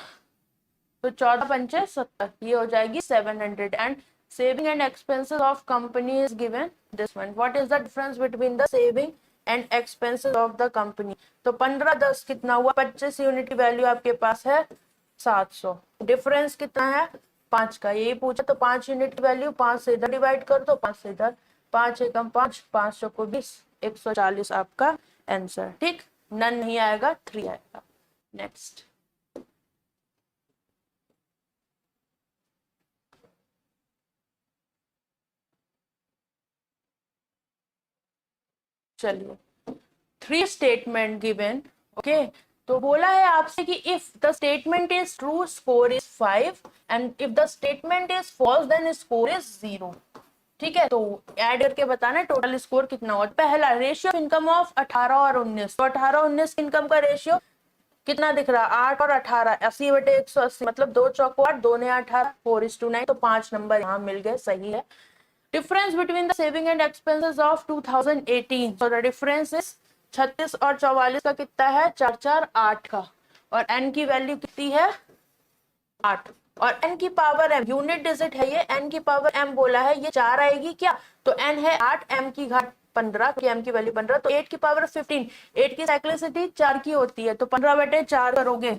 तो 14 पंचे 70, ये हो जाएगी 700, and saving and expenses of company is given this one, what is the difference between the saving and expenses of the company, तो 15 10 कितना हुआ 25 यूनिट की वैल्यू आपके पास है 700, डिफरेंस कितना है 5 का, यही पूछा, तो 5 यूनिट की वैल्यू 5 से इधर डिवाइड कर दो 5 से इधर, 5 एकम 5 5 को 20, 140 आपका आंसर। ठीक, नन नहीं आएगा 3 आएगा। नेक्स्ट, चलिए, 3 स्टेटमेंट गिवन, ओके। तो बोला है आपसे कि if the statement is true score is 5 and if the statement is false then score is 0। ठीक है, तो ऐड करके बताना टोटल स्कोर कितना हुआ। पहला, रेशियो इनकम ऑफ 18 और 19, तो 18 19 इनकम का रेशियो कितना दिख रहा है, 8 और 18, 80/180, मतलब 2 चौको 8, 2 ने 18, 4:9, तो 5 नंबर यहाँ मिल गए, सही है। Difference between the saving and expenses of 2018, so the difference is 36 और 44 का कितना है, 4 4 8 का, और n की वैल्यू कितनी है, 8, और n की पावर m यूनिट डिजिट है ये, n की पावर m बोला है, ये 4 आएगी क्या, तो n है 8, m की घात 15, क्योंकि m की वैल्यू 15, तो 8 की पावर 15, 8 की साइक्लिसिटी 4 की होती है, तो 15/4 करोगे,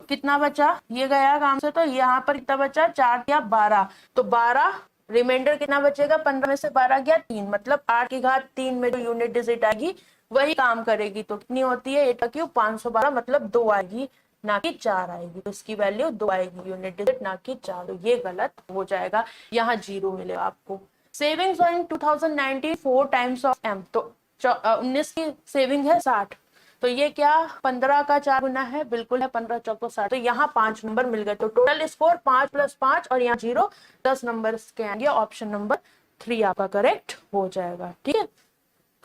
कितना बचा, ये गया काम से, तो यहाँ पर कितना बचा, 4 या 12, तो 12, रिमाइंडर कितना बचेगा, 15 में से 12 गया 3, मतलब 8 की घात 3 में जो यूनिट डिजिट आएगी वही काम करेगी, तो कितनी होती है 8 का क्यूब 512, मतलब 2 आएगी, ना कि 4 आएगी, तो इसकी वैल्यू 2 आएगी यूनिट डिजिट, ना कि 4, तो ये गलत हो जाएगा, यहाँ 0 मिलेगा आपको। Savings in 2019 4 times of m, तो 19 की सेविंग है 60, तो ये क्या 15 का 4 गुना है, बिल्कुल है, 15 चौको 60, तो यहाँ 5 नंबर मिल गए, तो टोटल स्कोर 5 + 5 और यहाँ 0, 10 नंबर के आएंगे, ऑप्शन नंबर 3 आपका करेक्ट हो जाएगा। ठीक है,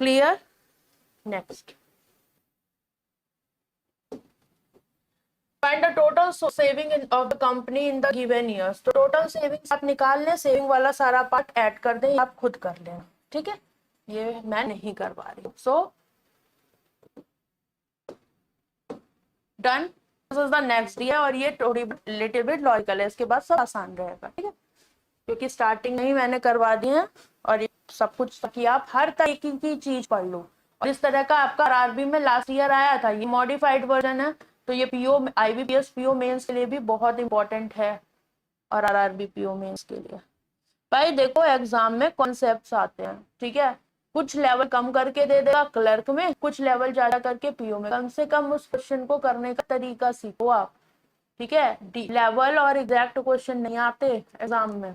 clear. Next, find the total saving of the company in the given years, तो टोटल सेविंग्स आप निकाल लें, सेविंग वाला सारा पार्ट ऐड कर दें, आप खुद कर लें, ठीक है, ये मैं नहीं करवा रही, so done, this is the next है, और ये थोड़ी लिटिल बिट लॉजिकल है, इसके बाद सब आसान रहेगा, ठीक है, क्योंकि स्टार्टिंग में ही मैंने करवा दी है, और ये सब कुछ ताकि आप हर तरीके की चीज पढ़ लो, और इस तरह का आपका आरआरबी में लास्ट ईयर आया था, ये मॉडिफाइड वर्जन है, तो ये पीओ आईबीपीएस पीओ मेंस के लिए भी बहुत इंपॉर्टेंट है, और आरआरबी पीओ मेंस के लिए। भाई देखो, एग्जाम में कॉन्सेप्ट्स आते हैं, ठीक है, कुछ लेवल कम करके दे देगा क्लर्क में, कुछ लेवल ज्यादा करके पीओ में, कम से कम उस क्वेश्चन को करने का तरीका सीखो आप, ठीक है, लेवल और एग्जैक्ट क्वेश्चन नहीं आते एग्जाम में।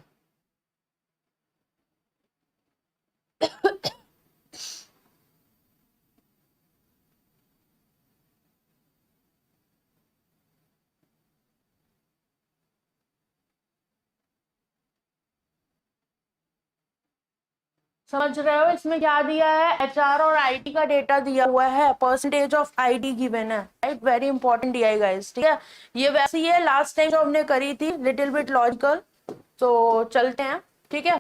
समझ रहे हो, इसमें क्या दिया है, एचआर और आईटी का डेटा दिया हुआ है, परसेंटेज ऑफ आईटी गिवन है, राइट, वेरी इंपॉर्टेंट दिया है गाइस, ठीक है, ये वैसे ही है लास्ट टाइम जो हमने करी थी, लिटिल बिट लॉजिकल, तो चलते हैं, ठीक है।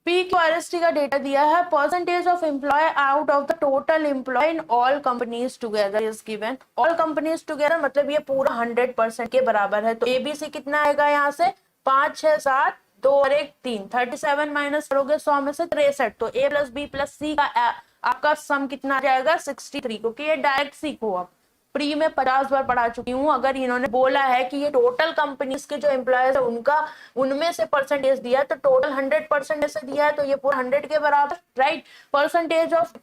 पीक्यूआरएसटी का डेटा दिया है, percentage of employee out of the total employ in all companies together is given, all companies together मतलब ये पूरा 100% के बराबर है, तो एबीसी कितना आएगा, यहाँ से 5 6 7 2 और 1 3, 37 माइनस करोगे 100 में से 63, तो ए प्लस बी प्लस सी का आपका सम कितना आ जाएगा 63, क्योंकि ये डायरेक्ट सीखो, आप प्री में 50 बार पढ़ा चुकी हूँ, अगर इन्होंने बोला है कि ये टोटल कंपनीज के जो एम्प्लॉयज है उनका उनमें से परसेंटेज दिया है, तो टोटल 100% से दिया है, तो ये पूरा 100 के बराबर, right. Percentage of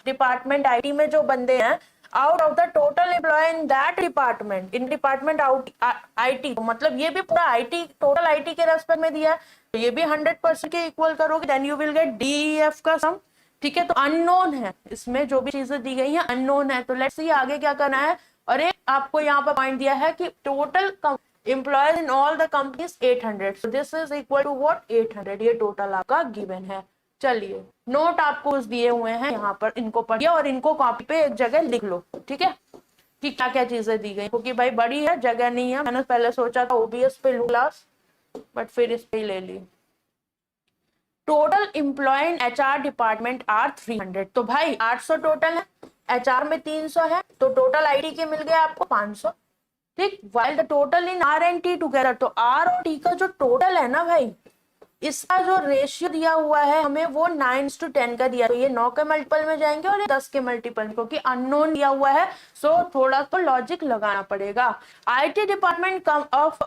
department IT में जो बंदे हैं out of the total employ in that department, in department out IT, मतलब ये भी पूरा आईटी, टोटल आईटी के रेस्पेक्ट में दिया है, तो ये भी 100% के इक्वल करोगे, then you will get DEF का सम, ठीक है, तो अननोन है, इसमें जो भी चीजें दी गई हैं अननोन है, तो लेट्स सी आगे क्या करना है, और एक आपको यहाँ पर पॉइंट दिया है कि total employees in all the companies 800, so this is equal to what 800, ये टोटल आपका गिवन है। चलिए, नोट आपको दिए हुए हैं यहाँ पर, इनको पढ़िए और इनको कॉपी पे एक जगह लिख लो, ठीक है, कि क्या क्या चीजें दी गई, क्योंकि भाई बड़ी है, जगह नहीं है, मैंने पहले सोचा था ओबीएस पे लूं क्लास, बट फिर इस पे ही ले ली। Total employ in HR department are 300, तो भाई 800 टोटल है, एचआर में 300 है, तो टोटल आईटी के मिल गए आपको 500, ठीक, while the total in are and T together, तो आर और टी का जो टोटल है ना भाई, इसका जो रेशियो दिया हुआ है हमें वो 9:10 का दिया, तो ये 9 के मल्टीपल में जाएंगे और ये 10 के मल्टीपल में, क्योंकि अननोन दिया हुआ है, सो थोड़ा तो लॉजिक लगाना पड़ेगा। IT department of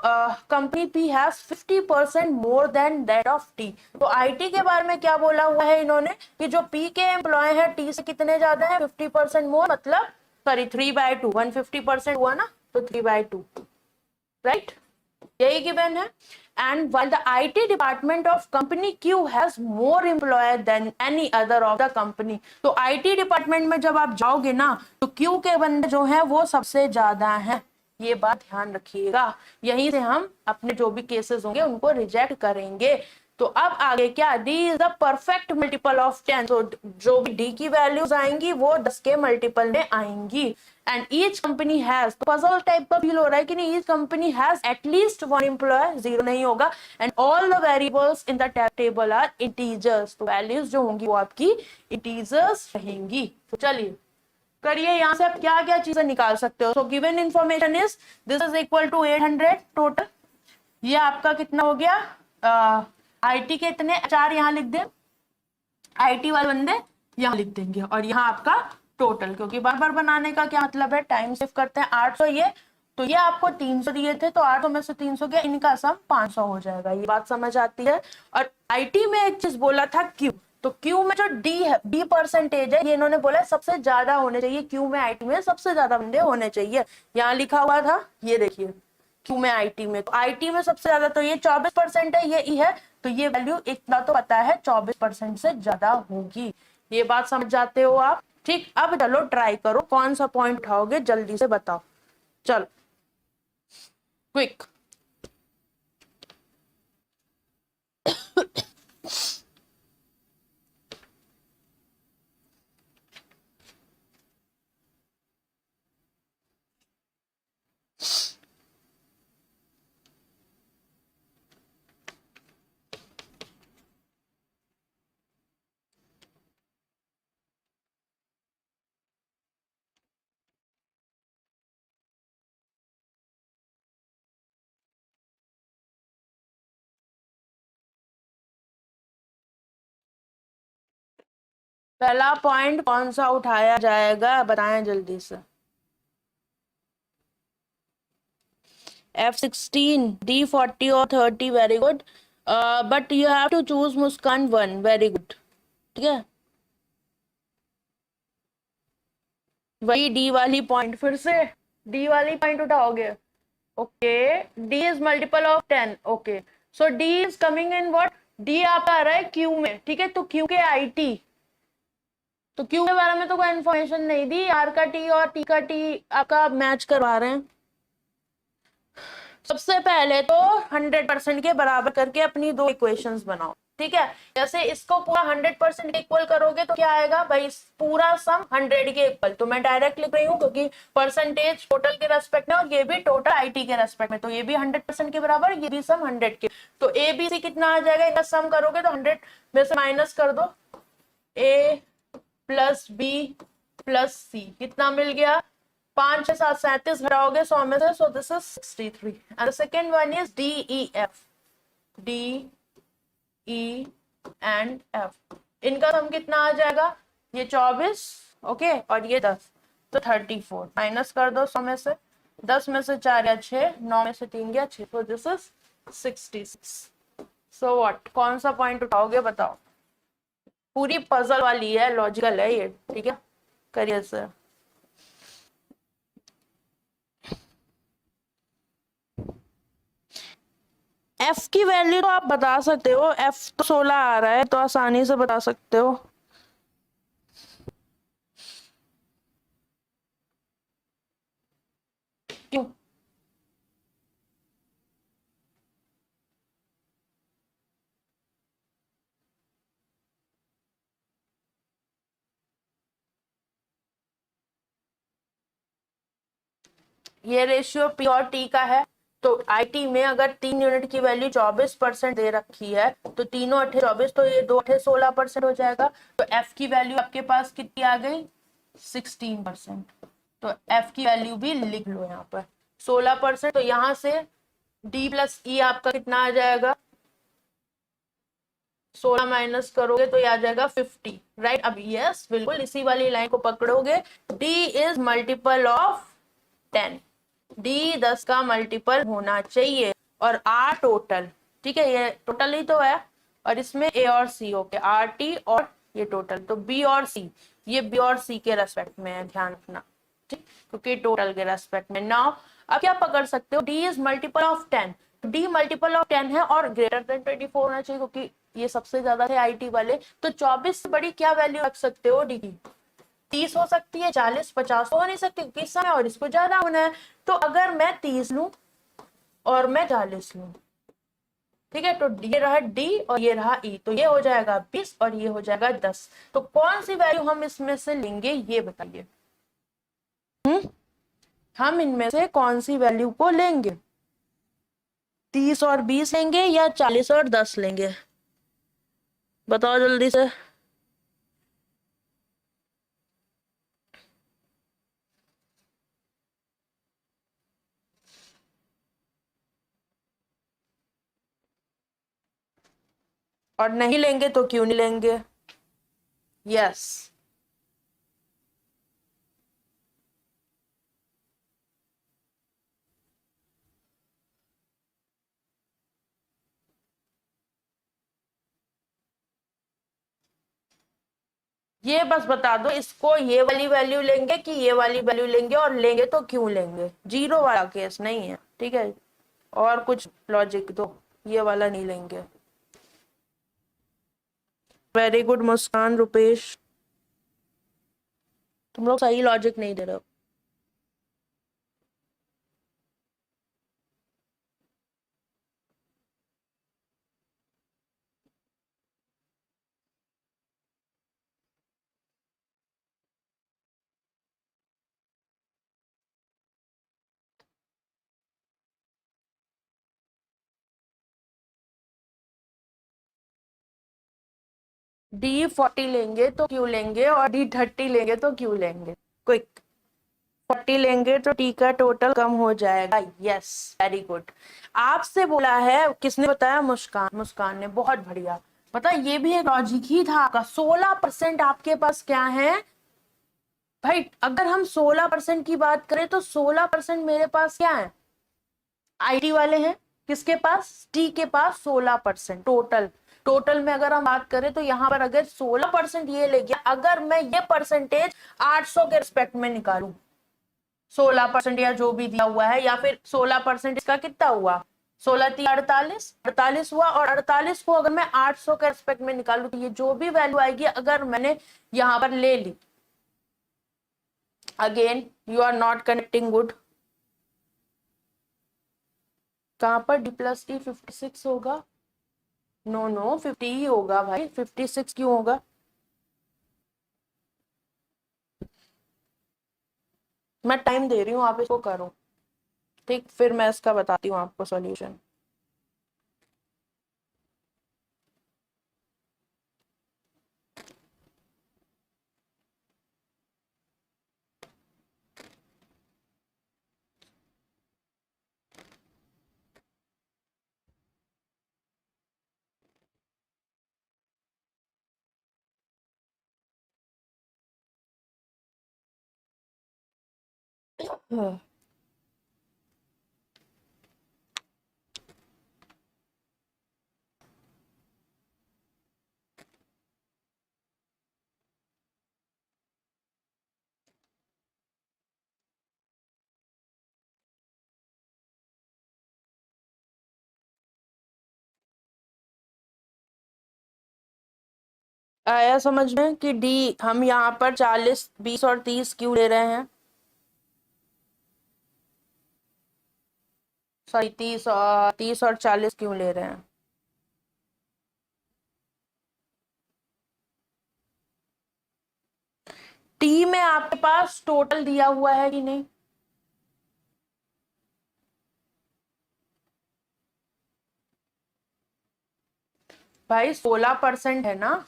company P has 50% more than that of T, तो आईटी के बारे में क्या बोला हुआ है इन्होंने कि जो पी के एम्प्लॉय है टी से कितने ज्यादा है, 50% मोर, मतलब सॉरी 3/2, 150% हुआ ना, तो 3/2, राइट, यही गिवन है। And while the IT department of company Q has more employer than any other of the company, तो IT डिपार्टमेंट में जब आप जाओगे ना तो Q के बंदे जो हैं वो सबसे ज्यादा हैं, ये बात ध्यान रखिएगा। यहीं से हम अपने जो भी केसेस होंगे उनको रिजेक्ट करेंगे। तो अब आगे क्या, D is the perfect multiple of 10, तो जो भी डी की वैल्यूज आएंगी वो 10 के मल्टीपल में आएंगी। एंड ईच कंपनी हैज, तो पजल टाइप का फील हो रहा है कि नहीं, each company has at least one employee, zero नहीं होगा। And all the variables in the table are integers, तो वैल्यूज जो होंगी वो आपकी इंटीजर्स रहेंगी। तो चलिए करिए, यहाँ से आप क्या क्या चीजें निकाल सकते हो। So given information is this is equal to 800 total, ये आपका कितना हो गया, आईटी के इतने 4 यहाँ लिख दे, आईटी वाले बंदे यहाँ लिख देंगे, और यहाँ आपका टोटल, क्योंकि बार बार बनाने का क्या मतलब है, टाइम सेव करते हैं। 800 ये, तो ये आपको 300 दिए थे, तो 800 में से 300 गया, इनका सम 500 हो जाएगा। ये बात समझ आती है। और आईटी में एक चीज बोला था क्यू, तो क्यू में जो डी है, डी परसेंटेज है, ये इन्होंने बोला सबसे ज्यादा होने चाहिए, क्यू में आईटी में सबसे ज्यादा बंदे होने चाहिए। यहाँ लिखा हुआ था, ये देखिए क्यू में आईटी में, तो आईटी में सबसे ज्यादा, तो ये 24% है, ये ई है, तो ये वैल्यू इतना तो पता है 24% से ज्यादा होगी। ये बात समझ जाते हो आप? ठीक, अब चलो ट्राई करो, कौन सा पॉइंट उठाओगे जल्दी से बताओ, चलो क्विक। पहला पॉइंट कौन सा उठाया जाएगा, बताएं जल्दी से। F16, D40 और 30, very good, but you have to choose Muskan 1, very good. ठीक है, वही डी वाली पॉइंट, फिर से डी वाली पॉइंट उठाओगे। Okay, D is multiple of 10, okay, so D is coming in what, D आपका आ रहा है क्यू में, ठीक है, तो क्यू के आईटी, तो क्यू के बारे में तो कोई इन्फॉर्मेशन नहीं दी, आर का टी और टी का टी आपका मैच करवा रहे हैं। सबसे पहले तो 100% के बराबर करके अपनी दो इक्वेशंस बनाओ, ठीक है। जैसे इसको पूरा 100% के इक्वल करोगे तो क्या आएगा भाई, पूरा सम 100 के इक्वल, तो मैं डायरेक्ट लिख रही हूँ क्योंकि परसेंटेज टोटल के रेस्पेक्ट में, और ये भी टोटल आईटी के रेस्पेक्ट में, तो ये भी 100% के बराबर, ये भी सम 100 के, तो ए बी सी कितना आ जाएगा, इनका सम करोगे तो 100 में से माइनस कर दो, ए प्लस बी प्लस सी, कितना मिल गया, 5 6 7 37 घटाओगे 100 में से, सो this is 63। And the second one is D E F, D E and F, इनका सम कितना आ जाएगा, ये 24, ओके, और ये 10, तो 34, माइनस कर दो 100 में से, 10 में से 4 या 6, 9 में से 3 गया 6, तो दिस इज 66। सो व्हाट, कौन सा पॉइंट उठाओगे बताओ, पूरी पजल वाली है, लॉजिकल है ये, ठीक है, करिए सर। एफ की वैल्यू तो आप बता सकते हो, एफ तो 16 आ रहा है, तो आसानी से बता सकते हो। क्यों? ये रेशियो पी और टी का है, तो आईटी में अगर 3 यूनिट की वैल्यू 24% दे रखी है, तो तीनों 8 24, तो ये 2 8 16% हो जाएगा। तो एफ की वैल्यू आपके पास कितनी आ गई, 16%, तो एफ की वैल्यू भी लिख लो यहाँ पर 16%, तो यहाँ से डी प्लस ई आपका कितना आ जाएगा, 16 माइनस करोगे तो ये आ जाएगा 50, राइट। अब यस बिल्कुल इसी वाली लाइन को पकड़ोगे, D is multiple of 10, D 10 का मल्टीपल होना चाहिए, और आर टोटल, ठीक है, ये टोटल ही तो है, और इसमें ए और सी हो के आर टी, और ये टोटल, तो बी और सी, ये बी और सी के रेस्पेक्ट में है, ध्यान रखना, ठीक, क्योंकि टोटल के रेस्पेक्ट में। नाउ अब क्या पकड़ सकते हो, D is multiple of 10, D multiple of 10 है और ग्रेटर देन 24 होना चाहिए, क्योंकि ये सबसे ज्यादा थे आईटी वाले। तो 24 से बड़ी क्या वैल्यू रख सकते हो डी की? 30 हो सकती है, 40, 50 हो नहीं सकती, क्योंकि इस समय और इसको ज्यादा होना है। तो अगर मैं 30 लूं और मैं 40 लूं, ठीक है, तो ये रहा डी और ये रहा ई, तो ये हो जाएगा 20 और ये हो जाएगा 10। तो कौन सी वैल्यू हम इसमें से लेंगे, ये बताइए। हम इनमें से कौन सी वैल्यू को लेंगे? 30 और 20 लेंगे या 40 और 10 लेंगे? बताओ जल्दी से। और नहीं लेंगे तो क्यों नहीं लेंगे? यस। ये बस बता दो इसको, ये वाली वैल्यू लेंगे कि ये वाली वैल्यू लेंगे, और लेंगे तो क्यों लेंगे? जीरो वाला केस नहीं है, ठीक है। और कुछ लॉजिक दो, ये वाला नहीं लेंगे। वेरी गुड मुस्कान, रुपेश, तुम लोग सही लॉजिक नहीं दे रहे हो। डी 40 लेंगे तो क्यों लेंगे, और डी 30 लेंगे तो क्यों लेंगे? क्विक। 40 लेंगे तो डी का टोटल कम हो जाएगा। Yes, very good. आपसे बोला है, किसने बताया? मुस्कान, मुस्कान ने, बहुत बढ़िया। पता ये भी एक लॉजिक ही था आपका। 16% आपके पास क्या है भाई? अगर हम 16% की बात करें तो 16% मेरे पास क्या है? आईटी वाले हैं। किसके पास? टी के पास 16% टोटल। टोटल में अगर हम बात करें तो यहाँ पर अगर 16% ये ले गया, अगर मैं ये परसेंटेज 800 के रिस्पेक्ट में निकालू, 16% या जो भी दिया हुआ है, या फिर 16% इसका कितना हुआ? 16 × 48, 48 हुआ। और 48 को अगर मैं 800 के रिस्पेक्ट में निकालू तो ये जो भी वैल्यू आएगी, अगर मैंने यहाँ पर ले ली, again you are not connecting good. कहां पर डी प्लस ई 56 होगा? नो नो, 50 ही होगा भाई, 56 क्यों होगा? मैं टाइम दे रही हूँ, आप इसको करो, ठीक, फिर मैं इसका बताती हूँ आपको सॉल्यूशन। आया समझ में कि डी हम यहाँ पर 40, 20 और 30 क्यों ले रहे हैं? सॉरी, 30 और 40 क्यों ले रहे हैं? टी में आपके पास टोटल दिया हुआ है कि नहीं? भाई 16% है ना,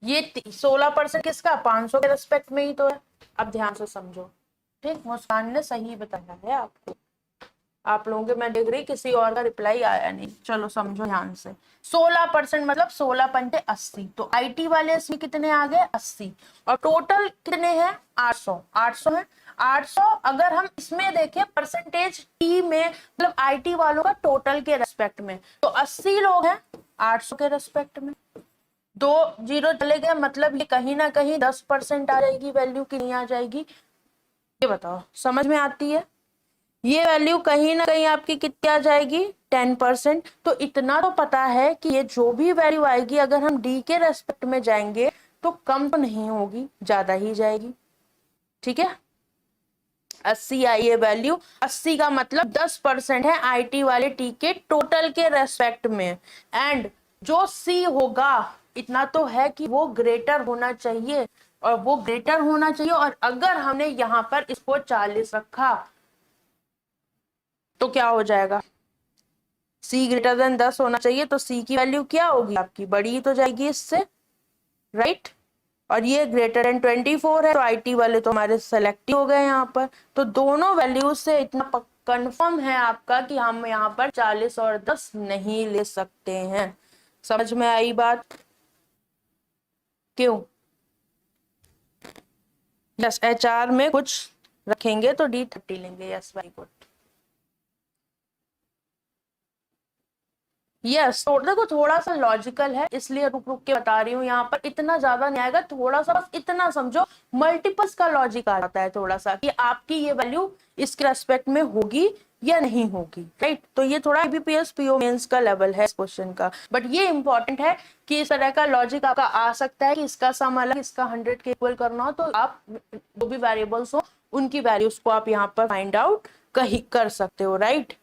ये 16% किसका? 500 के रेस्पेक्ट में ही तो है। अब ध्यान से समझो, ठीक, मुस्कान ने सही बताया है आपको। आप लोगों के मैं देख रही, किसी और का रिप्लाई आया नहीं। चलो समझो ध्यान से। 16% मतलब 16 × 80, तो आईटी वाले इसमें कितने आ गए? 80। और टोटल कितने हैं? 800। 800 है। 800 अगर हम इसमें देखें परसेंटेज टी में, मतलब आईटी वालों का टोटल के रेस्पेक्ट में, तो 80 लोग हैं 800 के रेस्पेक्ट में। 2 जीरो चले गए, मतलब ये कहीं ना कहीं 10% आ जाएगी वैल्यू, की नहीं आ जाएगी? ये बताओ, समझ में आती है? ये वैल्यू कहीं ना कहीं आपकी कितनी आ जाएगी 10%। तो इतना तो पता है कि ये जो भी वैल्यू आएगी अगर हम डी के रेस्पेक्ट में जाएंगे तो कम तो नहीं होगी, ज्यादा ही जाएगी। ठीक है, 80 आई है वैल्यू, 80 का मतलब 10% है आईटी वाले टी के टोटल के रेस्पेक्ट में। एंड जो सी होगा इतना तो है कि वो ग्रेटर होना चाहिए, और वो ग्रेटर होना चाहिए। और अगर हमने यहां पर इसको 40 रखा तो क्या हो जाएगा, सी ग्रेटर देन 10 होना चाहिए, तो सी की वैल्यू क्या होगी आपकी, बड़ी ही तो जाएगी इससे, राइट। और ये ग्रेटर देन 24 है, तो आईटी वाले तो हमारे सेलेक्ट हो गए यहाँ पर। तो दोनों वैल्यूज से इतना कंफर्म है आपका कि हम यहाँ पर 40 और 10 नहीं ले सकते हैं। समझ में आई बात? क्यों? यस, एचआर में कुछ रखेंगे तो D30 लेंगे। Yes, very good. यस, तो देखो थोड़ा सा लॉजिकल है इसलिए रुक रुक के बता रही हूँ, यहाँ पर इतना ज्यादा नहीं आएगा, थोड़ा सा बस इतना समझो, मल्टीपल्स का लॉजिक आ जाता है थोड़ा सा कि आपकी ये वैल्यू इसके रेस्पेक्ट में होगी या नहीं होगी, राइट। तो ये थोड़ा बीपीएस पीओ मेंस का लेवल है इस क्वेश्चन का, बट ये इंपॉर्टेंट है कि इस तरह का लॉजिक आपका आ सकता है कि इसका सम अलग, इसका 100 के इक्वल करना हो, तो आप जो भी वेरिएबल्स हो उनकी वैल्यूज को आप यहाँ पर फाइंड आउट कहीं कर सकते हो, राइट।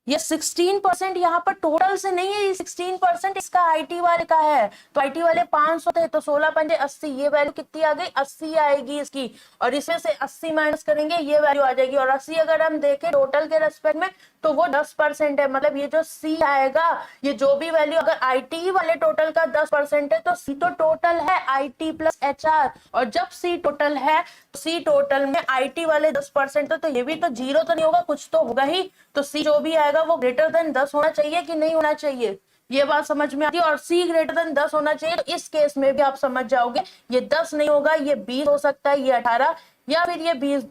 ये 16% यहाँ पर टोटल से नहीं है, ये 16% इसका आईटी वाले का है। तो आईटी वाले 500 थे तो 16 पंजे 80, ये वैल्यू कितनी आ गई, 80 आएगी इसकी। और इसमें से 80 माइनस करेंगे, ये वैल्यू आ जाएगी। और 80 अगर हम देखें टोटल के रेस्पेक्ट में तो वो 10% है, मतलब ये जो सी आएगा, ये जो भी वैल्यू अगर आईटी वाले टोटल का 10% है तो सी तो टोटल है आईटी प्लस एचआर। और जब सी टोटल है तो सी टोटल में आईटी वाले 10% है, तो ये भी तो जीरो तो नहीं होगा, कुछ तो होगा ही। तो सी जो भी आएगा वो ग्रेटर देन 10 होना चाहिए कि नहीं होना चाहिए, ये बात समझ में आती है। और सी ग्रेटर देन 10 होना चाहिए, तो इस केस में भी आप समझ जाओगे ये 10 नहीं होगा, ये 20 हो सकता है, ये 18, या फिर ये 20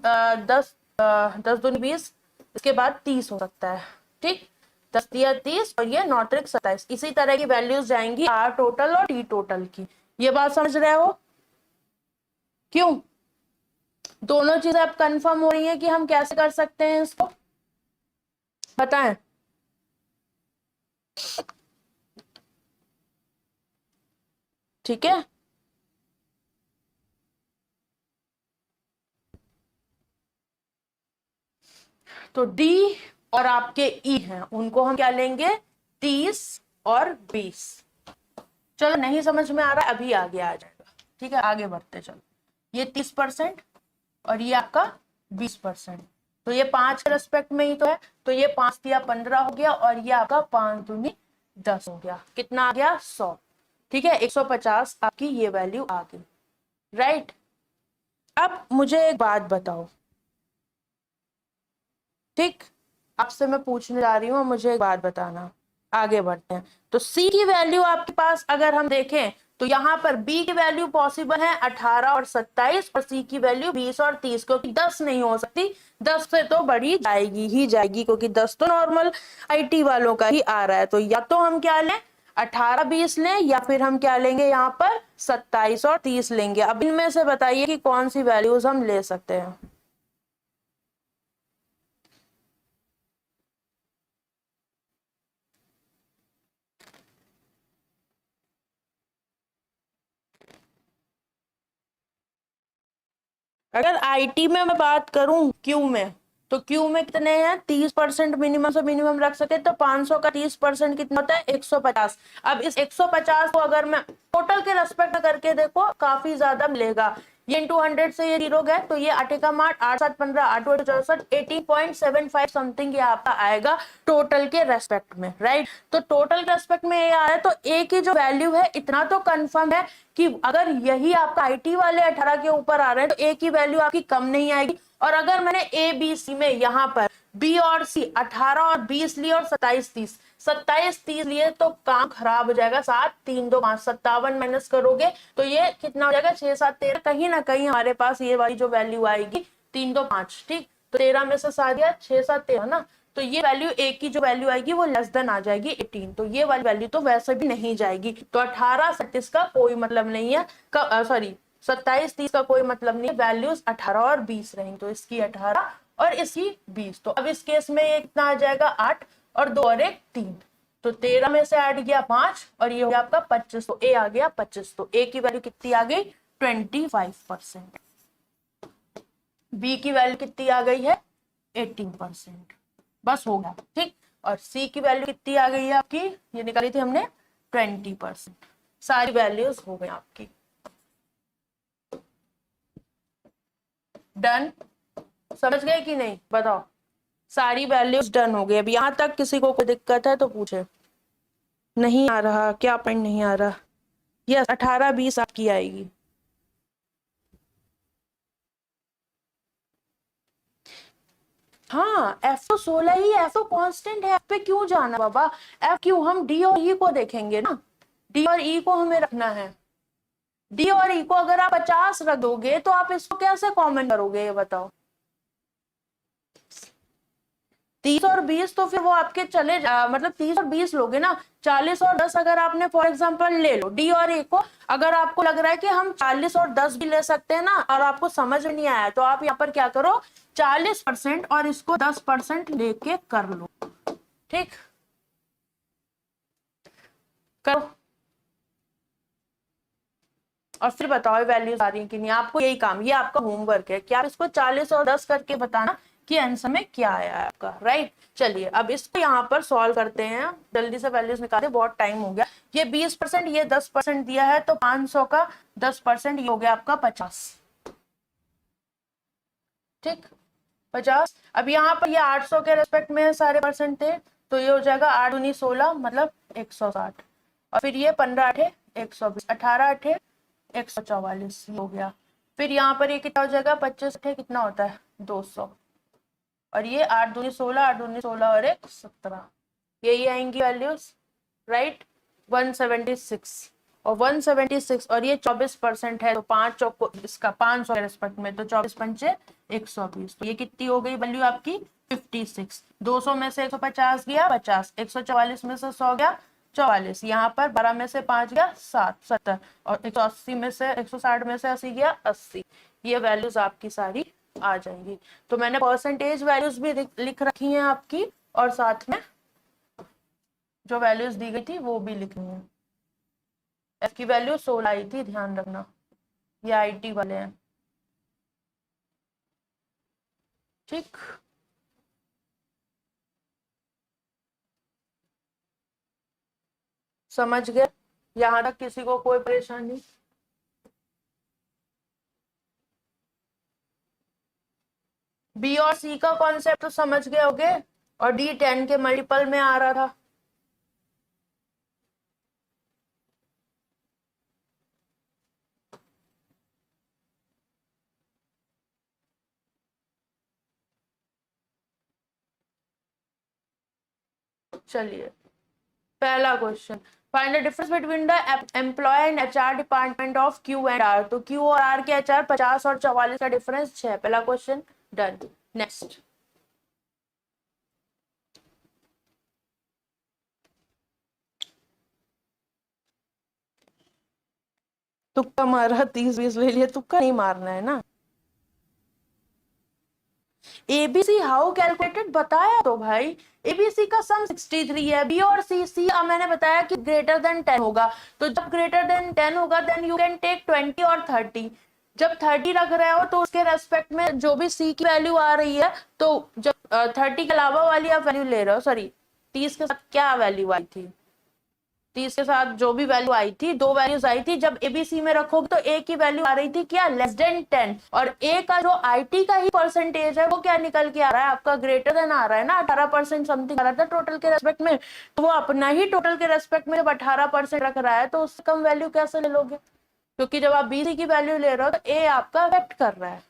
10 10 दूनी 20, इसके बाद 30 हो सकता है। ठीक, 10 दिया 30 और ये 9 त्रिक 27, इसी तरह की वैल्यूज जाएंगी आर टोटल और टी टोटल की। ये बात समझ रहे हो? क्यों? दोनों चीजें अब कंफर्म हो रही है कि हम कैसे कर सकते हैं इसको, बताएं। ठीक है, तो डी और आपके ई हैं, उनको हम क्या लेंगे, 30 और 20। चलो नहीं समझ में आ रहा, अभी आगे आ जाएगा। ठीक है, आगे बढ़ते चलो। ये 30% और ये आपका 20%, तो ये 5 के रेस्पेक्ट में ही तो है, तो ये 5 दिया 15 हो गया, और ये आपका 5 दूनी 10 हो गया। कितना आ गया, 100। ठीक है, 150 आपकी ये वैल्यू आ गई, राइट। अब मुझे एक बात बताओ, ठीक, आपसे मैं पूछने जा रही हूँ, मुझे एक बात बताना। आगे बढ़ते हैं, तो सी की वैल्यू आपके पास अगर हम देखें तो यहाँ पर बी की वैल्यू पॉसिबल है 18 और 27, और सी की वैल्यू 20 और 30, क्योंकि 10 नहीं हो सकती, 10 से तो बड़ी जाएगी ही जाएगी, क्योंकि 10 तो नॉर्मल आईटी वालों का ही आ रहा है। तो या तो हम क्या लें, 18 20 लें, या फिर हम क्या लेंगे यहाँ पर 27 और 30 लेंगे। अब इनमें से बताइए कि कौन सी वैल्यूज हम ले सकते हैं। अगर आईटी में मैं बात करूं क्यू में, तो क्यू में कितने हैं, 30% मिनिमम से मिनिमम रख सके, तो 500 का 30% कितना होता है, 150। अब इस 150 को अगर मैं टोटल के रेस्पेक्ट करके देखो काफी ज्यादा मिलेगा। ये इंटू 100 से ये 0 गए, तो ये 8 का मार्ट 8 7 15 8 8 64, 80.75 समथिंग ये आपका आएगा टोटल के रेस्पेक्ट में, राइट। तो टोटल के रेस्पेक्ट में ये आ रहा है, तो ए की जो वैल्यू है इतना तो कंफर्म है कि अगर यही आपका आईटी वाले 18 के ऊपर आ रहे हैं तो ए की वैल्यू आपकी कम नहीं आएगी। और अगर मैंने ए बी सी में यहाँ पर बी और सी 18 और 20 लिए और 27 30, 27 30 लिए तो काम खराब हो जाएगा। 7 3 2 5, 57 माइनस करोगे तो ये कितना हो जाएगा, 6 7 13, कहीं ना कहीं हमारे पास ये वाली जो वैल्यू आएगी 3 2 5, ठीक। तो 13 में से 7 गया, 6 7 13 ना, तो ये वैल्यू ए की जो वैल्यू आएगी वो लेस देन आ जाएगी 18, तो ये वाली वैल्यू तो वैसे भी नहीं जाएगी। तो 18 37 का कोई मतलब नहीं है, सॉरी 27 30 का कोई मतलब नहीं, वैल्यूज 18 और 20 रहेंगी, तो इसकी 18 और इसकी 20। तो अब इस केस में ये कितना आ जाएगा 8 और 2 और 1 3। तो 13 में से ऐड किया 5 और ये हो गया आपका 25। तो ए आ गया 25। तो ए की वैल्यू कितनी आ गई 25%। बी की वैल्यू कितनी आ गई है 18%। बस हो गया ठीक। और सी की वैल्यू कितनी आ गई है आपकी, ये निकाली थी हमने 20%। सारी वैल्यूज हो गई आपकी। डन, समझ गए कि नहीं बताओ। सारी वैल्यूज डन हो गई। अब यहां तक किसी को कोई दिक्कत है तो पूछे। नहीं आ रहा क्या पॉइंट नहीं आ रहा। यस 18 20 आपकी आएगी। हाँ एफ तो 16 ही, एफ तो कांस्टेंट है, एफ पे क्यों जाना बाबा। एफ क्यों, हम डी और ई को देखेंगे ना, डी और ई को हमें रखना है। डी और ई को अगर आप 50 रख दोगे तो आप इसको कैसे कॉमन करोगे ये बताओ। 30 और 20 तो फिर वो आपके चले मतलब 30 और 20 लोगे ना, 40 और 10 अगर आपने फॉर एग्जांपल ले लो डी और ए को। अगर आपको लग रहा है कि हम 40 और 10 भी ले सकते हैं ना और आपको समझ में नहीं आया तो आप यहाँ पर क्या करो 40% और इसको 10% लेके कर लो। ठीक करो और फिर बताओ वैल्यूज आ रही है कि नहीं। आपको यही काम, ये आपका होमवर्क है कि आप इसको 40 और 10 करके बताना कि आंसर में क्या आया है आपका। राइट चलिए अब इसको यहाँ पर सॉल्व करते हैं, जल्दी से वैल्यूज निकालते, बहुत टाइम हो गया। ये 20% ये 10% दिया है तो 500 का 10% ये हो गया आपका 50। ठीक 50। अब यहाँ पर ये 800 के रेस्पेक्ट में सारे परसेंट थे तो ये हो जाएगा 8 दूनी 16 मतलब 160 और फिर ये 15 8 120 18 8 144 हो गया। फिर यहाँ पर ये कितना हो जाएगा 25 8 कितना होता है 200 और ये 8 दूनी 16 8 दूनी 16 और 1 17 यही आएंगी वैल्यूज। राइट 176 और 176 और ये 24% है तो 5 चौको इसका 500 के रेस्पेक्ट में तो 24 पंचे 120 तो ये कितनी हो गई वैल्यू आपकी 56। 200 में से 150 गया 50, 144 में से 100 गया 44, यहाँ पर 12 में से 5 गया 7 70 और 180 में से 160 में से 80 गया 80। ये वैल्यूज आपकी सारी आ जाएंगी। तो मैंने परसेंटेज वैल्यूज भी लिख रखी हैं आपकी और साथ में जो वैल्यूज दी गई थी वो भी लिखनी है। एफ की वैल्यू 16 आई थी ध्यान रखना, ये आईटी वाले हैं। ठीक समझ गए यहां तक किसी को कोई परेशानी। बी और सी का कॉन्सेप्ट तो समझ गए होगे और डी 10 के मल्टीपल में आ रहा था। चलिए पहला question, find the difference between the employee and HR department of Q and R. तो क्यू और आर के एचआर 50 और 44 का डिफरेंस 6। पहला क्वेश्चन डन। नेक्स्ट तुक्का मारा 30 20 ले लिया, तुक्का नहीं मारना है ना। एबीसी हाउ कैलकुलेटेड बताया तो भाई, एबीसी का सम 63 है। बी और सी, सी मैंने बताया कि ग्रेटर देन 10 होगा तो जब ग्रेटर देन 10 होगा देन यू कैन टेक 20 और 30। जब 30 रख रहे हो तो उसके रेस्पेक्ट में जो भी सी की वैल्यू आ रही है तो जब 30 के अलावा वाली आप वैल्यू ले रहे हो, सॉरी 30 के साथ क्या वैल्यू आई थी, 30 के साथ जो भी वैल्यू आई थी, दो वैल्यूज आई थी, जब एबीसी में रखोगे तो ए की वैल्यू आ रही थी क्या लेस देन 10 और ए का जो आईटी का ही परसेंटेज है वो क्या निकल के आ रहा है आपका ग्रेटर देन आ रहा है ना, 18% समथिंग आ रहा था टोटल के रेस्पेक्ट में। तो वो अपना ही टोटल के रेस्पेक्ट में जब 18% रख रहा है तो उससे कम वैल्यू कैसे ले लोगे, क्योंकि जब आप बीसी की वैल्यू ले रहे हो तो ए आपका अफेक्ट कर रहा है।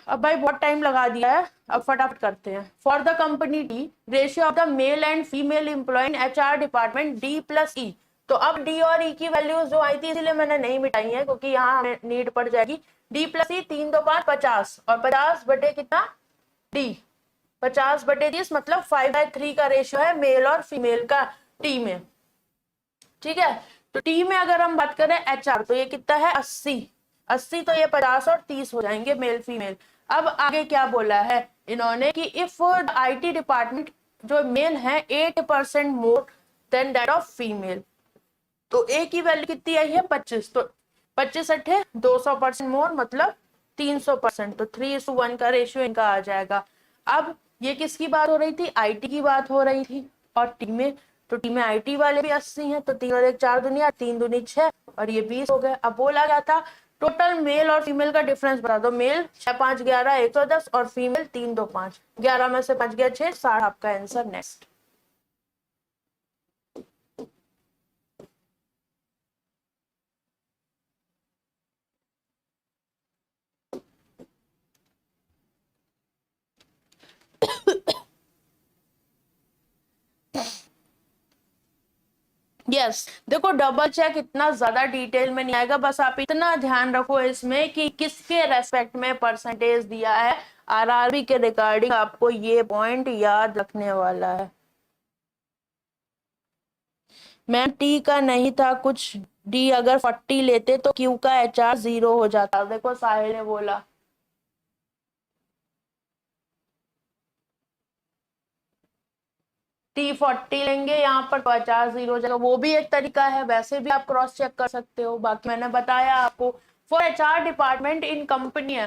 अब भाई बहुत टाइम लगा दिया है, अब फटाफट करते हैं। For the company D ratio of the male and female employ in HR department D plus E. तो अब डी और ई की वैल्यूज जो आई थी इसलिए मैंने नहीं मिटाई है क्योंकि यहाँ हमें नीड पड़ जाएगी। डी प्लस ई 3 2 5 50 और 50 बटे कितना डी 50 बटे 30 मतलब 5/3 का रेशियो है मेल और फीमेल का टी में। ठीक है तो टी में अगर हम बात करें एचआर तो ये कितना है 80 80 तो ये 50 और 30 हो जाएंगे मेल फीमेल। अब आगे क्या बोला है इन्होंने कि इफ आईटी डिपार्टमेंट जो मेल है 8% more than that of female, तो ए की वैल्यू कितनी आई है 25, तो 25 अट्ठे 200% मोर मतलब 300%, तो 3:1 का रेशियो इनका आ जाएगा। अब ये किसकी बात हो रही थी, आईटी की बात हो रही थी, और टी में, तो टी में आईटी वाले भी 80 हैं, तो 3 और 1 4 दुनिया 3 दूनी 6 और ये 20 हो गए। अब बोला गया था टोटल मेल और फीमेल का डिफरेंस बता दो, मेल 6 5 11 110 और फीमेल 3 2 5, 11 में से 5 गया 6, 60 आपका आंसर। नेक्स्ट यस देखो डबल चेक इतना ज्यादा डिटेल में नहीं आएगा, बस आप इतना ध्यान रखो इसमें कि किसके रेस्पेक्ट में परसेंटेज दिया है, आरआरबी के रिगार्डिंग आपको ये पॉइंट याद रखने वाला है। मैम टी का नहीं था कुछ, डी अगर 40 लेते तो क्यू का एचआर 0 हो जाता, देखो साहिल ने बोला। T40 लेंगे यहाँ पर 50 0 जाएगा, वो भी एक तरीका है, वैसे भी आप क्रॉस चेक कर सकते हो। बाकी मैंने बताया आपको for HR department in company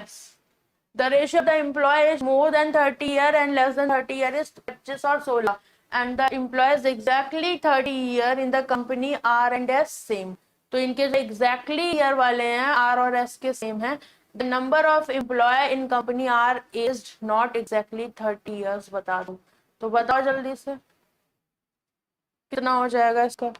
the ratio of the employee is more than 30 year and less than 30 year is 25 और 16, and the employees exactly 30 year in the company R and S same, तो इनके जो exactly year वाले हैं R और S के same हैं। the number of employee in company R is not exactly 30 years, बता दो, तो बताओ जल्दी से कितना हो जाएगा इसका।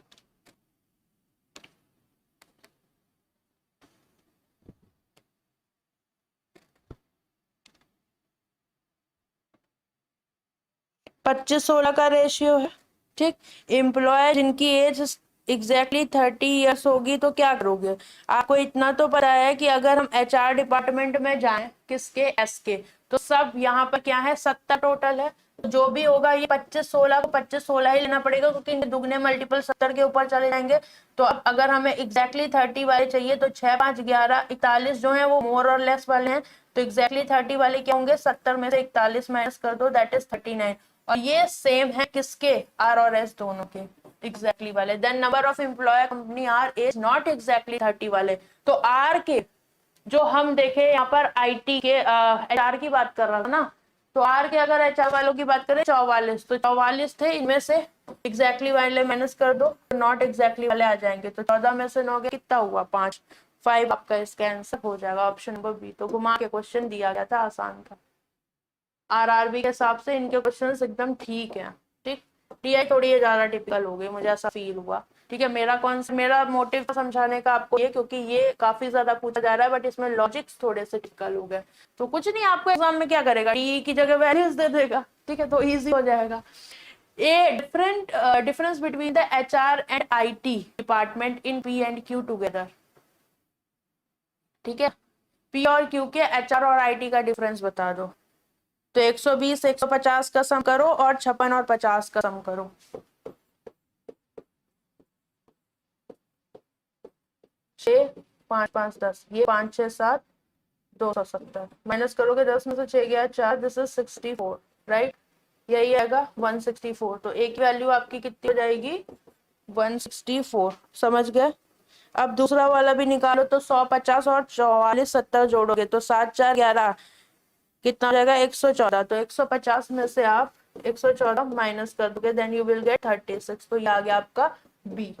पच्चीस 16 का रेशियो है, ठीक। एम्प्लॉय जिनकी एज एग्जैक्टली 30 ईयर्स होगी तो क्या करोगे, आपको इतना तो पता है कि अगर हम एचआर डिपार्टमेंट में जाएं किसके एस के, तो सब यहाँ पर क्या है 70 टोटल है, तो जो भी होगा ये 25 16 को 25 16 ही लेना पड़ेगा, क्योंकि इनके दुगने मल्टीपल 70 के ऊपर चले जाएंगे। तो अब अगर हमें एग्जैक्टली 30 वाले चाहिए तो 6 5 11 41 जो है वो मोर और लेस वाले हैं, तो एग्जैक्टली 30 वाले क्या होंगे, 70 में से 41 माइनस कर दो, दैट इज 39, और ये सेम है किसके, आर और एस दोनों के एग्जैक्टली वाले। Then number of employee company R is not exactly 30 वाले, तो आर के जो हम देखे यहाँ पर आईटी के एचआर की बात कर रहा था ना, तो आर के अगर एचआर वालों की बात करें 44, तो 44 थे, इनमें से एग्जैक्टली वाले माइनस कर दो तो नॉट एग्जैक्टली वाले आ जाएंगे, तो 14 में से 9 कितना हुआ 5 5 आपका इसका आंसर हो जाएगा ऑप्शन नंबर बी। तो घुमा के क्वेश्चन दिया गया था, आसान था, आरआरबी के हिसाब से इनके क्वेश्चंस एकदम ठीक है, ठीक। टीआई थोड़ी ये ज्यादा टिपिकल हो गई, मुझे ऐसा फील हुआ, ठीक है। मेरा मोटिव समझाने का आपको ये, क्योंकि ये काफी ज्यादा पूछा जा रहा है बट इसमें लॉजिक्स थोड़े से टिपिकल हो गए, तो कुछ नहीं, आपको एग्जाम में क्या करेगा, टी की जगह वैल्यूज दे देगा, ठीक है, तो इजी हो जाएगा। A difference between the HR and IT department in P and Q together, ठीक है। पी और क्यू के एचआर और आईटी का डिफरेंस बता दो, तो 120 150 का सम करो और 56 और 50 का सम करो, 6 5 5 10, ये 5 6 7 270 माइनस करोगे, 10 में से 6 गया 4, दिस इज 64, राइट, यही आएगा 164, तो एक वैल्यू आपकी कितनी हो जाएगी 164, समझ गए। अब दूसरा वाला भी निकालो, तो 150 और 44 70 जोड़ोगे तो 7 4 11 कितना हो जाएगा 114, तो 150 में से आप 114 माइनस कर दोगे, देन यू विल गेट 36, तो ये आ गया आपका बी।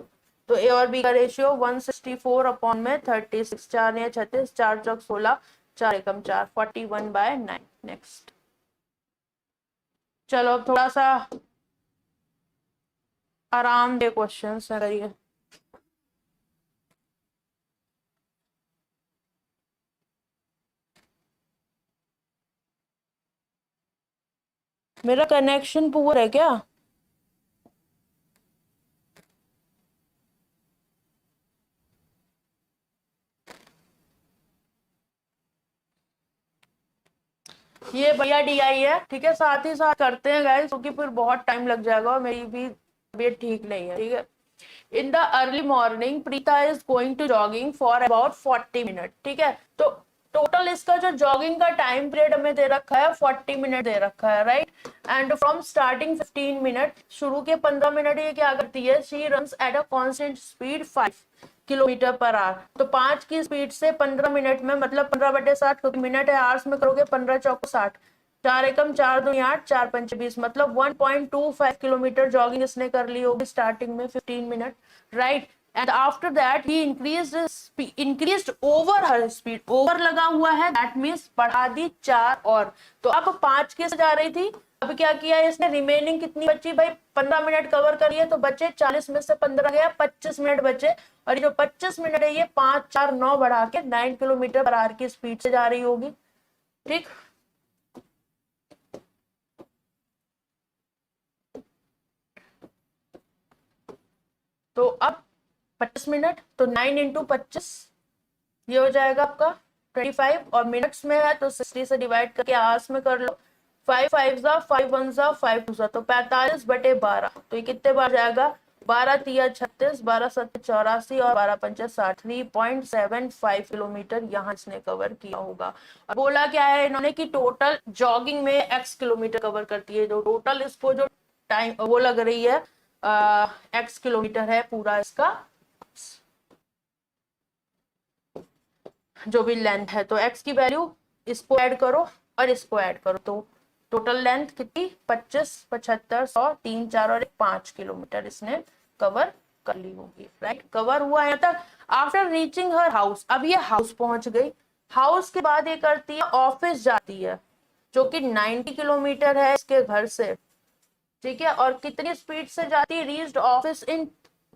तो ए और बी का रेशियो 164 अपॉन में 36, 4 या 36, 4 चौक 16, 4 एकम 4, 41/9। नेक्स्ट चलो अब थोड़ा सा आराम दे क्वेश्चन करिए। मेरा कनेक्शन पुअर है क्या, ये भैया डीआई है, ठीक है, साथ ही साथ करते हैं गाइस, क्योंकि फिर बहुत टाइम लग जाएगा और मेरी भी तबीयत ठीक नहीं है, ठीक है। In the early morning Preeta is going to jogging for about 40 minute, ठीक है, तो टोटल इसका जो जॉगिंग का टाइम पीरियड हमें दे रखा है 40 मिनट दे रखा है, right. And from starting 15 minute, शुरू के 15 मिनट ये क्या करती है, she runs at a constant speed 5 kilometre per hour. तो 5 की स्पीड से 15 मिनट में, मतलब 15/7, क्योंकि मिनट है, आवर्स में करोगे 15 चौको 60, 4 एकम 4 दूनी 8, 4 पंचे 20, मतलब 1.25 किलोमीटर जॉगिंग इसने कर ली होगी स्टार्टिंग में 15 minute, right. And after that he increased over her speed, over लगा हुआ है, दैट मीन्स बढ़ा दी 4 और। तो अब 5 के से जा रही थी, अब क्या किया है इसने, रिमेनिंग कितनी बची भाई, 15 मिनट कवर करिए तो बचे 40 में से 15 गया, 25 मिनट बचे। और ये जो 25 मिनट है ये 5 4 9 बढ़ा के 9 किलोमीटर पर आवर की स्पीड से जा रही होगी, ठीक। तो अब 25 मिनट, तो 9 इंटू 25 ये हो जाएगा आपका 25, और मिनट्स में है तो 60 से डिवाइड करके आवर्स में कर लो। 5 5 जा 5 1 जा 5 2 जा, तो 45/12। तो ये कितने बार जाएगा, 12 3 36, 12 7 84 और 12 5 60, 3.75 किलोमीटर यहाँ इसने कवर किया होगा। और बोला क्या है इन्होंने कि टोटल जॉगिंग में x किलोमीटर कवर करती है, जो टोटल इसको जो टाइम वो लग रही है x किलोमीटर है पूरा इसका जो भी लेंथ है। तो x की वैल्यू इसको ऐड करो और इसको ऐड करो, तो टोटल लेंथ कितनी, 25 75 100 3 4 और 5 किलोमीटर इसने कवर कर ली होगी, राइट। कवर हुआ है तक। आफ्टर रीचिंग हर हाउस, अब ये हाउस पहुंच गई, हाउस के बाद ये करती है ऑफिस जाती है, जो कि 90 किलोमीटर है इसके घर से, ठीक है। और कितनी स्पीड से जाती है, reached office in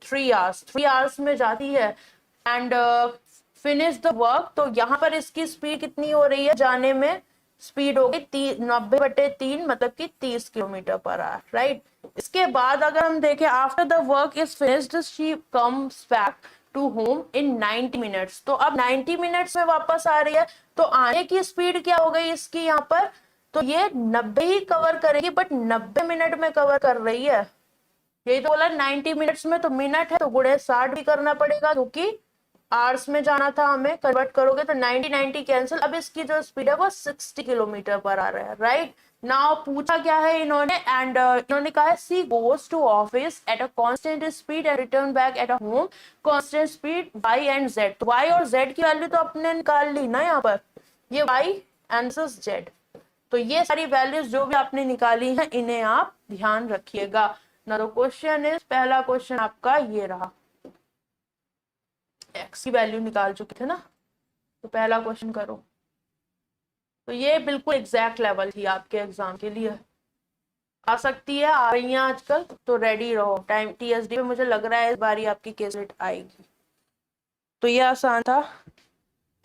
3 hours, 3 hours में जाती है। एंड फिनिश द वर्क, तो यहाँ पर इसकी स्पीड कितनी हो रही है, जाने में स्पीड होगी 90/3, मतलब कि 30 किलोमीटर पर आवर, राइट। इसके बाद अगर हम देखें, after the work is finished she comes back to home in 90 minutes. तो अब 90 मिनट्स में वापस आ रही है, तो आने की स्पीड क्या हो गई इसकी यहाँ पर, तो ये 90 ही कवर करेगी, बट 90 मिनट में कवर कर रही है। यही तो बोला 90 मिनट्स में, तो मिनट है तो गुणे 60 भी करना पड़ेगा, क्योंकि आवर्स में जाना था हमें, कन्वर्ट करोगे तो 90 90 कैंसिल। अब इसकी जो स्पीड है वो 60 किलोमीटर पर आ रहा है, राइट। नाउ पूछा क्या है इन्होंने, एंड इन्होंने कहा है she goes to office at a constant speed and return back at a home constant speed y and z। तो y और z की वैल्यू तो अपने निकाल ली ना यहाँ पर, ये y एंड z। तो ये सारी वैल्यूज जो भी आपने निकाली हैं इन्हें आप ध्यान रखिएगा। ना तो क्वेश्चन इज, पहला क्वेश्चन आपका ये रहा, x की वैल्यू निकाल चुके थे ना, तो पहला क्वेश्चन करो। तो ये बिल्कुल एग्जैक्ट लेवल थी आपके एग्जाम के लिए, आ सकती है, आ रही है आजकल, तो रेडी रहो। टाइम TSD में मुझे लग रहा है इस बारी आपकी केसेट आएगी। तो ये आसान था,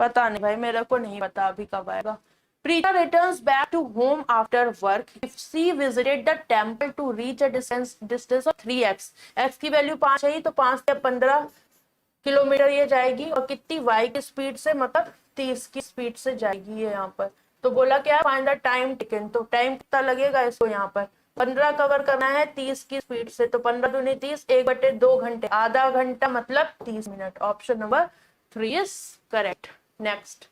पता नहीं भाई, मेरे को नहीं पता अभी कब आएगा। Preeta returns back to home after work if she visited the temple to reach a distance of 3x। x की वैल्यू 5 है, तो 5 से 15 किलोमीटर ये जाएगी, और कितनी y की स्पीड से, मतलब 30 की स्पीड से जाएगी ये यहाँ पर। तो बोला क्या है, फाइंड द टाइम टेकन, तो टाइम कितना लगेगा इसको, यहाँ पर 15 कवर करना है 30 की स्पीड से, तो 15 दूनी 30, 1/2 घंटे, आधा घंटा मतलब 30 minute. Option number 3 is correct. Next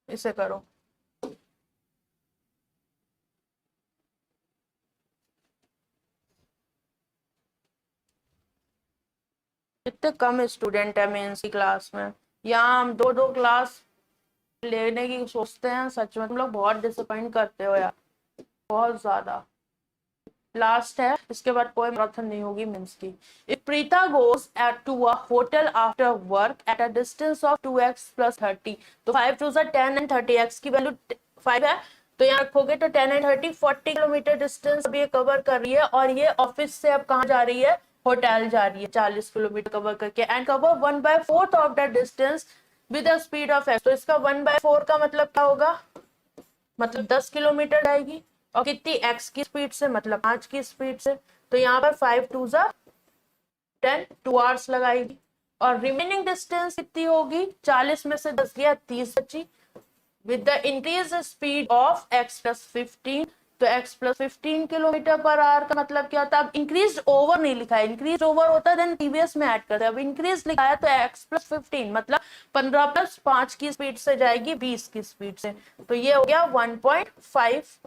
इसे करो। कितने कम स्टूडेंट है मेंस की क्लास में, यहाँ हम 2-2 क्लास लेने की सोचते हैं, सच में तुम लोग बहुत डिसअपॉइंट करते हो यार, बहुत ज्यादा। लास्ट है, इसके बाद कोई मैराथन नहीं होगी मेंस की। If Preeta goes to a hotel after work at a distance of 2x + 30, तो 5 2 10 एंड 30, x की वैल्यू 5 है, तो यहाँ रखोगे तो 10 एंड 30 40 किलोमीटर डिस्टेंस अब ये कवर कर रही है। और ये ऑफिस से अब कहाँ जा रही है, होटल जा रही है, 40 किलोमीटर कवर करके, and cover 1/4 of the distance with the speed of x। तो इसका 1/4 का मतलब क्या होगा, मतलब 10 किलोमीटर जाएगी, और कितनी x की स्पीड से, मतलब 5 की स्पीड से। तो यहाँ पर 5 2 10, 2 आवर्स लगाएगी। और रिमेनिंग डिस्टेंस कितनी होगी, 40 में से 10 गया, 30 बची। With the increase speed of x + 15 तो x प्लस 15 km/h का मतलब क्या होता है? अब इंक्रीज ओवर नहीं लिखा है, इंक्रीज ओवर होता है देन प्रीवियस में ऐड करते हैं, अब इंक्रीज लिखा है तो x प्लस 15 मतलब 15 प्लस 5 की स्पीड से जाएगी 20 की स्पीड से, तो ये हो गया 1.5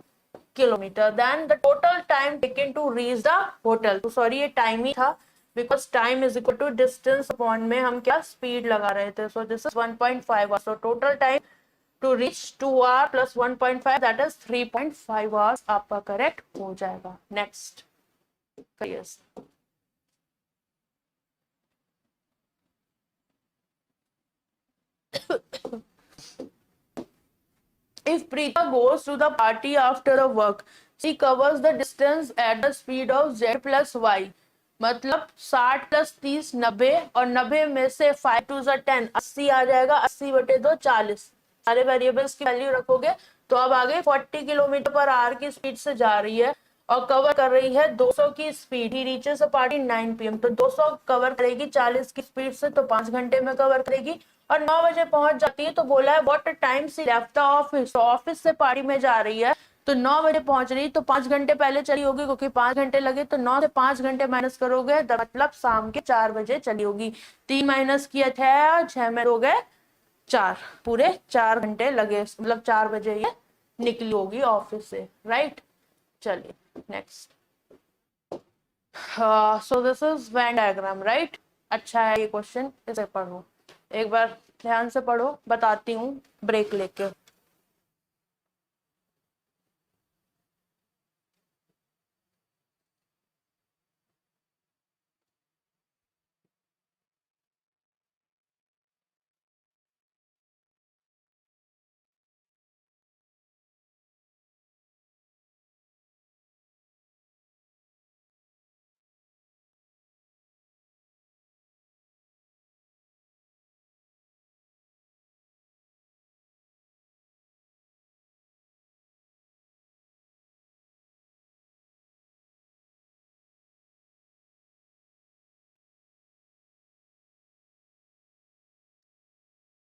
kilometre. Then the total time taken to reach the hotel, तो सॉरी ये टाइम ही था because time is equal to distance upon में हम क्या स्पीड लगा रहे थे, so this is 1.5 hours, so total time to reach 2 hour plus 1.5 that is 3.5 hours, आपका करेक्ट हो जाएगा। नेक्स्ट करिए। If Preeta goes to the party after a work, she covers the distance at the speed of z plus y. मतलब 60 plus 30 90 और 90 में से 5 to 10 80 आ जाएगा, 80 बटे 2 40, सारे वेरिएबल्स की वैल्यू रखोगे तो अब आगे 40 km/h की स्पीड से जा रही है और कवर कर रही है 200 की speed. He reaches a party 9 PM, तो 200 कवर करेगी 40 की स्पीड से, तो 5 घंटे में कवर करेगी और 9 बजे पहुंच जाती है। तो बोला है what time she left the office, तो ऑफिस से पार्टी में जा रही है तो 9 बजे पहुंच रही, तो 5 घंटे पहले चली होगी क्योंकि 5 घंटे लगे, तो 9 से 5 घंटे माइनस करोगे मतलब शाम के 4 बजे चली होगी। 3 माइनस किया 6, 6 में हो गए 4, पूरे 4 घंटे लगे, मतलब 4 बजे ये निकली होगी ऑफिस से, राइट। चलिए next. So this is Venn diagram, right. अच्छा है ये क्वेश्चन, इसे पढ़ो एक बार, ध्यान से पढ़ो, बताती हूँ ब्रेक लेके।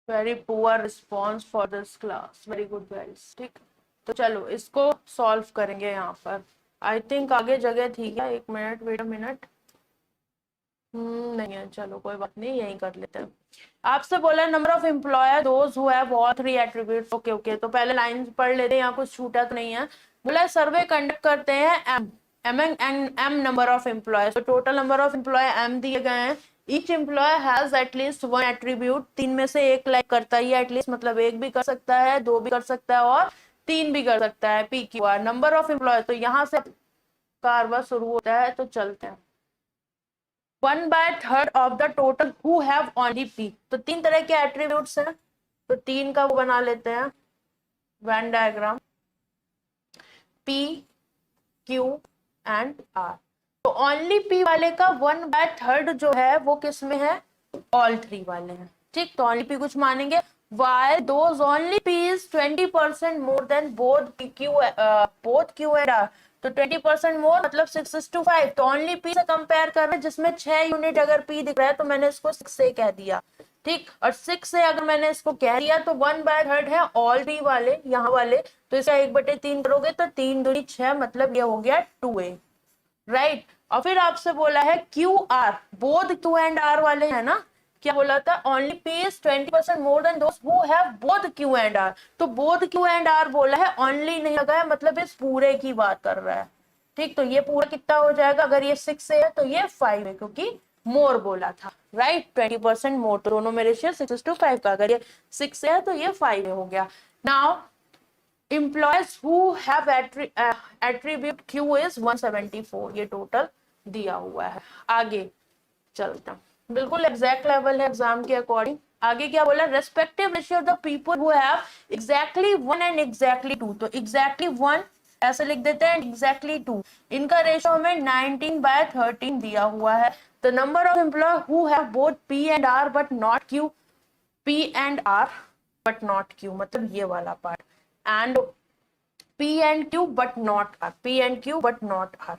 Very poor response for this class, very good guys, ठीक। तो चलो इसको सॉल्व करेंगे यहाँ पर। आई थिंक आगे जगह थी क्या? एक मिनट, वेट अ मिनट। नहीं है, चलो कोई बात नहीं, यही कर लेते हैं। आपसे बोला number of employer those who have all 3 attributes. Okay okay, तो पहले लाइन पढ़ लेते हैं, यहाँ कुछ छूटा तो नहीं है। बोला सर्वे कंडक्ट करते हैं एम नंबर ऑफ एम्प्लॉयज, तो total number of employee M दिए गए हैं। Each employee has at least 1 attribute, 3 में से एक लाइक करता ही है एटलीस्ट, मतलब एक भी कर सकता है, 2 भी कर सकता है और 3 भी कर सकता है। P Q R number of employee, तो यहाँ से कारवा शुरू होता है, तो चलते हैं। 1/3 of the total who have only P, तो 3 तरह के एट्रीब्यूट्स हैं, तो 3 का वो बना लेते हैं Venn diagram, P Q and R. तो ओनली पी वाले का 1/3 जो है वो किस में है? ऑल 3 वाले हैं, ठीक। तो ओनली पी कुछ मानेंगे, while those only p is 20% more than both q and r, तो 20% मोर मतलब 6:5, तो ओनली पी से कंपेयर कर रहे हैं जिसमें 6 यूनिट अगर पी दिख रहा है तो मैंने इसको 6 से कह दिया, ठीक। और 6 से अगर मैंने इसको कह दिया तो 1/3 है ऑल 3 वाले, यहाँ वाले, तो इसका 1/3 करोगे तो 3 दूनी 6, मतलब ये हो गया 2a, राइट। और फिर आपसे बोला है Q R, both Q and R वाले है ना, क्या बोला था? Only P is 20% more than those who have both Q and R, तो बोथ क्यू एंड आर बोला है, ओनली नहीं लगा है, मतलब इस पूरे की बात कर रहा है, ठीक। तो ये पूरा कितना हो जाएगा? अगर ये 6 से है तो ये 5 है, क्योंकि मोर बोला था, राइट। 20% मोर, तो दोनों में रेशियो 6:5 का, अगर ये 6 से है तो ये 5 हो गया। Now employees who have attribute q is 174, ये टोटल दिया हुआ है। आगे चलता हूं, बिल्कुल एग्जैक्ट लेवल है एग्जाम के अकॉर्डिंग। आगे क्या बोला? Respective ratio of the people who have exactly 1 and exactly 2, तो एग्जैक्टली 1 ऐसे लिख देते हैं, एग्जैक्टली 2, इनका रेशियो हमें 19/13 दिया हुआ है। The number of employee who have both P and R but not Q, P and R but not Q, मतलब ये वाला part, and P and Q but not R, P and Q but not R,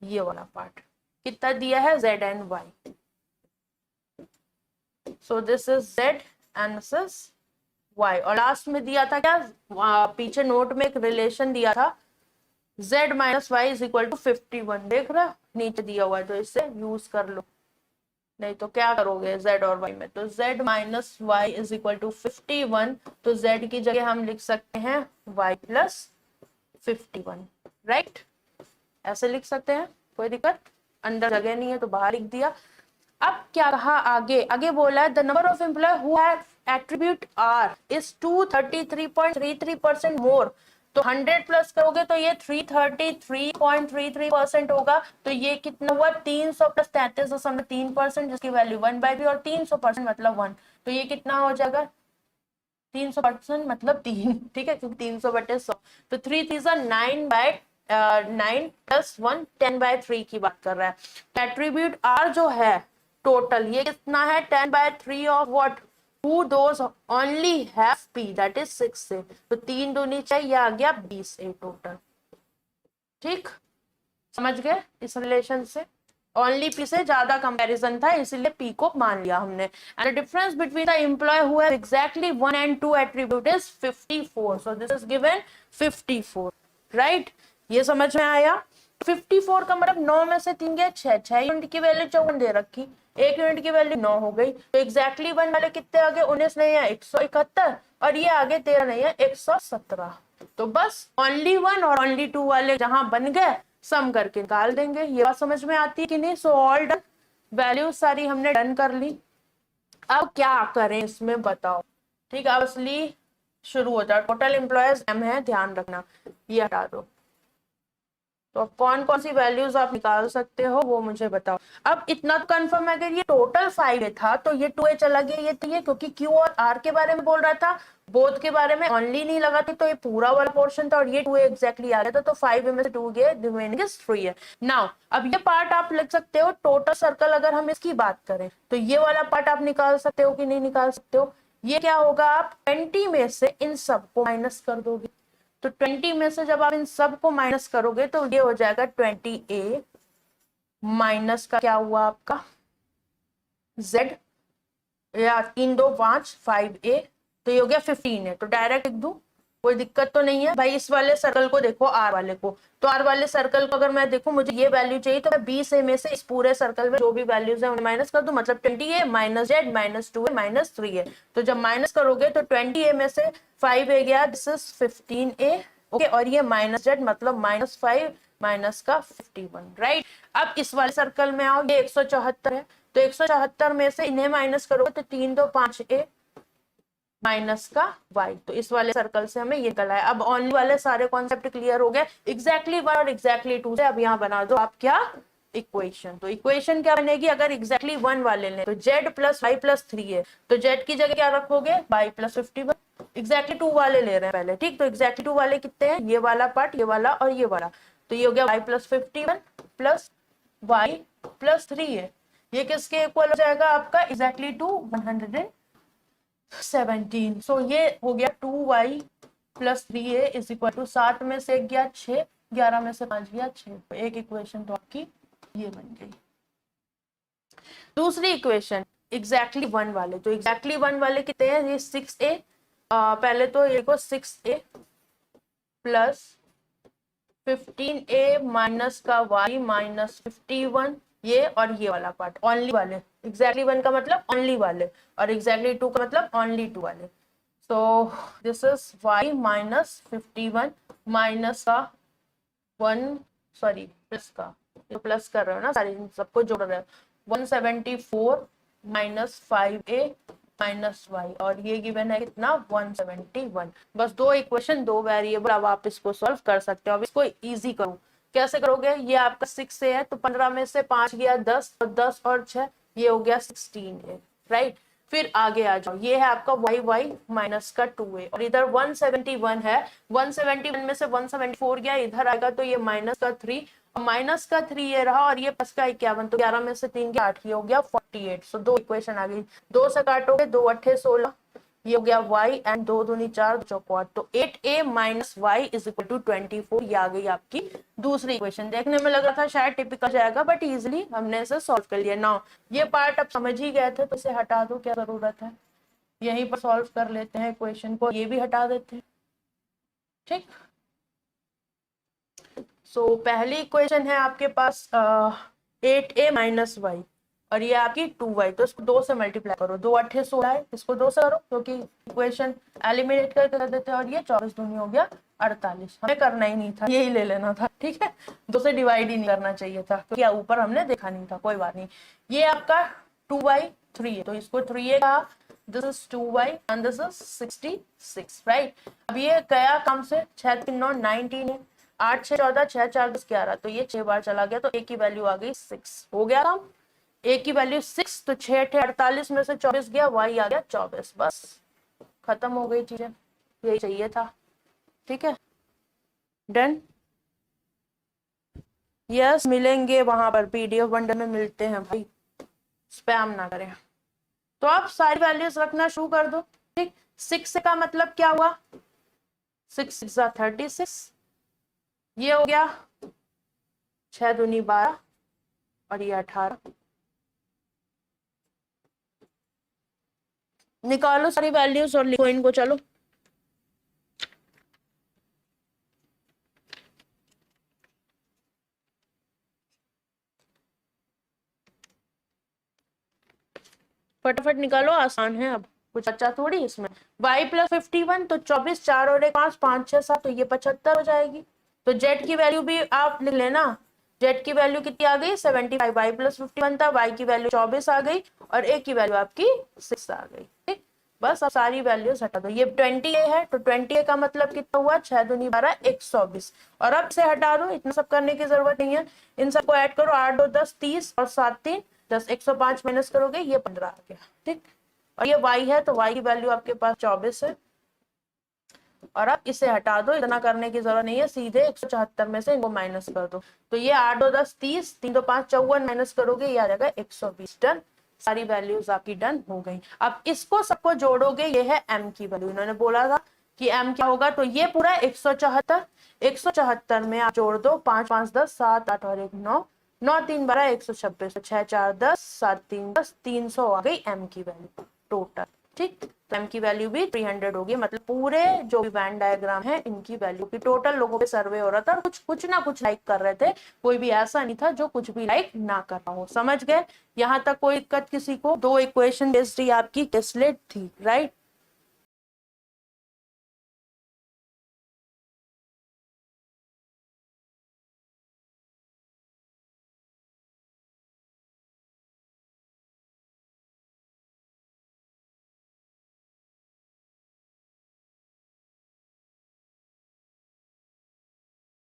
ये वाला part कितना दिया है? Z and Y, so this is Z and this is Y। और last में दिया था क्या? पीछे नोट में एक रिलेशन दिया था, z minus Y is equal to 51, देख रहा नीचे दिया हुआ है, तो इसे यूज कर लो, नहीं तो क्या करोगे z और y में, तो z minus Y is equal to 51, तो z की जगह हम लिख सकते हैं y प्लस 51, राइट, ऐसे लिख सकते हैं, कोई दिक्कत, अंदर जगह नहीं है तो बाहर लिख दिया। अब क्या कहा आगे, आगे बोला है the number of employee who have attribute R is 233.33% more, तो 100 प्लस करोगे तो ये 333.33% होगा, तो ये कितना हुआ 300 प्लस 33.3%, जिसकी वैल्यू 1/3 और 300% मतलब 1, तो ये कितना हो जाएगा 300% मतलब 3, ठीक है, क्योंकि 300/100, तो 3 प्लस 1 10/3 की बात कर रहा है। एट्रीब्यूट आर जो है टोटल ये कितना है 10/3 of what, who those only have p that is 6 से, तो 3 दूनी चाहिए, आ गया 20 टोटल, ठीक, समझ गए इस रिलेशन से, ओनली पी से ज्यादा कंपैरिजन था इसलिए पी को मान लिया हमने। And the difference between the employee who have exactly 1 and 2 attribute is 54, so this is given 54, right, ये समझ में आया। 54 का मतलब 9 में से 3 गया 6, 6 यूनिट की वैल्यू 54 दे रखी, 1 यूनिट की वैल्यू 9 हो गई, तो एग्जैक्टली 1 वाले कितने आ गए 19 नहीं है 171, और ये आगे 13 नहीं है 117, तो बस ओनली 1 और ओनली 2 वाले जहां बन गए सम करके निकाल देंगे। ये बात समझ में आती है कि नहीं, सो ऑल डन, वैल्यू सारी हमने डन कर ली। अब क्या करें इसमें बताओ, ठीक है, अब असली शुरू होता है, टोटल एम्प्लॉयज m है, ध्यान रखना, ये हटा दो, तो अब कौन कौन सी वैल्यूज आप निकाल सकते हो वो मुझे बताओ। अब इतना तो कंफर्म है, अगर ये टोटल 5 था तो ये 2a चला गया, ये तो ये क्योंकि q और r के बारे में बोल रहा था, बोथ के बारे में ओनली नहीं लगा थी, तो ये पूरा वाला पोर्शन था और ये 2a एग्जैक्टली आ गया था, तो 5 में से 2 गए, रिमेनिंग इज 3 है। नाउ अब ये पार्ट आप लिख सकते हो, टोटल सर्कल अगर हम इसकी बात करें तो ये वाला पार्ट आप निकाल सकते हो कि नहीं निकाल सकते हो, ये क्या होगा आप 20 में से इन सबको माइनस कर दोगे, तो 20 में से जब आप इन सब को माइनस करोगे तो ये हो जाएगा 20a माइनस का क्या हुआ आपका z, या 3 2 5 5a, तो ये हो गया 15 है, तो डायरेक्ट लिख दूं, कोई दिक्कत तो नहीं है भाई। इस वाले सर्कल को देखो r वाले को, तो r वाले सर्कल को अगर मैं देखूं मुझे ये वैल्यू चाहिए, तो मैं 20a में से इस पूरे सर्कल में जो भी वैल्यूज है उन्हें माइनस कर दूं, मतलब 20a minus z minus 2a minus 3a, तो जब माइनस करोगे तो 20a में से 5a गया, दिस इज 15a, ओके, और ये माइनस z मतलब -5 माइनस का 51, राइट। अब इस वाले सर्कल में आओ, ये 174 है, तो 174 में से इन्हें माइनस करोगे तो 3 2 5a माइनस का y, तो इस वाले सर्कल से हमें ये निकला है। अब ओनली वाले सारे कॉन्सेप्ट क्लियर हो गए, एग्जैक्टली 1 और एग्जैक्टली 2 से अब यहाँ बना दो आप क्या इक्वेशन, तो इक्वेशन क्या बनेगी, अगर एग्जैक्टली 1 वाले लें तो z प्लस y प्लस 3 है, तो z की जगह क्या रखोगे y प्लस 51, एग्जैक्टली 2 वाले ले रहे हैं पहले, ठीक, तो एग्जैक्टली 2 वाले कितने हैं, ये वाला पार्ट, ये वाला और ये वाला, तो ये हो गया y plus 51 plus y plus 3 है, ये किसके इक्वल हो जाएगा आपका एग्जैक्टली टू 117, सो ये हो गया 2y plus 3a is equal to 7 में से 1 गया 6, 11 में से 5 गया 6, एक इक्वेशन तो आपकी ये बन गई। दूसरी इक्वेशन एग्जैक्टली 1 वाले, तो एग्जैक्टली 1 वाले कितने हैं, ये 6a, पहले तो ये को 6a प्लस 15a माइनस का y माइनस 51, ये और ये वाला पार्ट ओनली वाले, एग्जैक्टली 1 का मतलब ओनली वाले और एग्जैक्टली 2 का मतलब ओनली 2 वाले, सो this is y minus 51 minus का 1 सॉरी प्लस का, ये प्लस कर रहे हो ना सारी सबको जोड़ रहे हो, 174 माइनस 5a माइनस y, और ये गिवन है कितना 171, बस दो इक्वेशन दो वेरिएबल, अब आप इसको सॉल्व कर सकते हो। अब इसको इजी करो, कैसे करोगे, ये आपका 6 से है तो 15 में से 5 गया 10 और 10 और 6 ये हो गया 16a, राइट। फिर आगे आ जाओ, ये है आपका y माइनस का 2a, और इधर 171 है, 171 में से 174 गया, इधर आएगा तो ये माइनस का 3 और माइनस का 3 ये रहा, और ये प्लस का 51, तो 11 में से 3 के 8, ये हो गया 48, सो दो इक्वेशन आ गई, 2 से काटोगे 2 8 16, ये हो गया y एंड 2 दूनी 4 चौको 8, तो 8a minus y is equal to 24, ये आ गई आपकी दूसरी इक्वेशन। देखने में लग रहा था शायद टिपिकल जाएगा, बट इजीली हमने इसे सॉल्व कर लिया। नाउ ये पार्ट आप समझ ही गए थे, तो इसे हटा दो, क्या जरूरत है, यहीं पर सॉल्व कर लेते हैं इक्वेशन को, ये भी हटा देते हैं, ठीक। सो पहली इक्वेशन है आपके पास 8a माइनस वाई, और ये आपकी 2y, तो इसको 2 से मल्टीप्लाई करो, 2 8 16 है, इसको 2 से करो क्योंकि इक्वेशन एलिमिनेट करके कर देते हैं, और ये 24 दूनी हो गया 48। हमें करना ही नहीं था, यही ले लेना था, ठीक है, 2 से डिवाइड ही नहीं करना चाहिए था क्योंकि ऊपर हमने देखा नहीं था, कोई बात नहीं। ये आपका 2y 3 है, तो इसको 3a का, this is 2y and this is 66, right. अब ये गया कम से 6 3 9 19 है, 8 6 14, 6 4 10 11, तो ये 6 बार चला गया, तो a की वैल्यू आ गई 6, हो गया काम। a की वैल्यू 6, तो 6 8 48 में से 24 गया, y आ गया 24, बस खत्म हो गई चीजें, यही चाहिए था, ठीक है, डन। यस मिलेंगे वहां पर, पीडीएफ बंडल में मिलते हैं भाई, स्पैम ना करें। तो आप सारी वैल्यूज रखना शुरू कर दो, ठीक। 6 का मतलब क्या हुआ, 6 6 36, ये हो गया 6 दूनी 12 और ये 18। निकालो सारी वैल्यूज और लिखो इनको, चलो। फटाफट निकालो, आसान है, अब कुछ अच्छा थोड़ी इसमें। y प्लस 51, तो 24, 4 और 1 5, 5 6 7, तो ये 75 हो जाएगी। तो z की वैल्यू भी आप लिख लेना, z की वैल्यू कितनी आ गई 75, y प्लस 51 था, y की वैल्यू 24 आ गई, और a की वैल्यू आपकी 6 आ गई, ठीक। बस अब सारी वैल्यूज हटा दो, ये 20a है, तो 20a का मतलब कितना हुआ, 6 दूनी 12 120, और अब से हटा दो, इतना सब करने की जरूरत नहीं है, इन सबको ऐड करो, 8 2 10 30 और 7 3 10, 105 माइनस करोगे ये 15 आ गया, ठीक। और ये y है, तो y की वैल्यू आपके पास 24 है, और अब इसे हटा दो, इतना करने की जरूरत नहीं है, सीधे 174 में से इनको माइनस कर दो, तो ये 8 2 10 30, 3 2 5 54 माइनस करोगे ये आ जाएगा 120, डन। सारी वैल्यूज आपकी डन हो गई। अब इसको सबको जोड़ोगे, ये है m की वैल्यू, इन्होंने बोला था कि m क्या होगा, तो ये पूरा 174, 174 में आप जोड़ दो, 5 5 10 7 8 और 1 9, 9 3 12 126, 6 4 10 7 3 10, 300 आ गई m की वैल्यू टोटल, ठीक। तो m की वैल्यू भी 300 होगी, मतलब पूरे जो भी वैन डायग्राम है इनकी वैल्यू की, टोटल लोगों पे सर्वे हो रहा था, कुछ ना कुछ लाइक कर रहे थे, कोई भी ऐसा नहीं था जो कुछ भी लाइक ना कर रहा हो, समझ गए। यहाँ तक कोई दिक्कत किसी को, 2 इक्वेशन बेस्ड ही आपकी टेस्टलेट थी, राइट।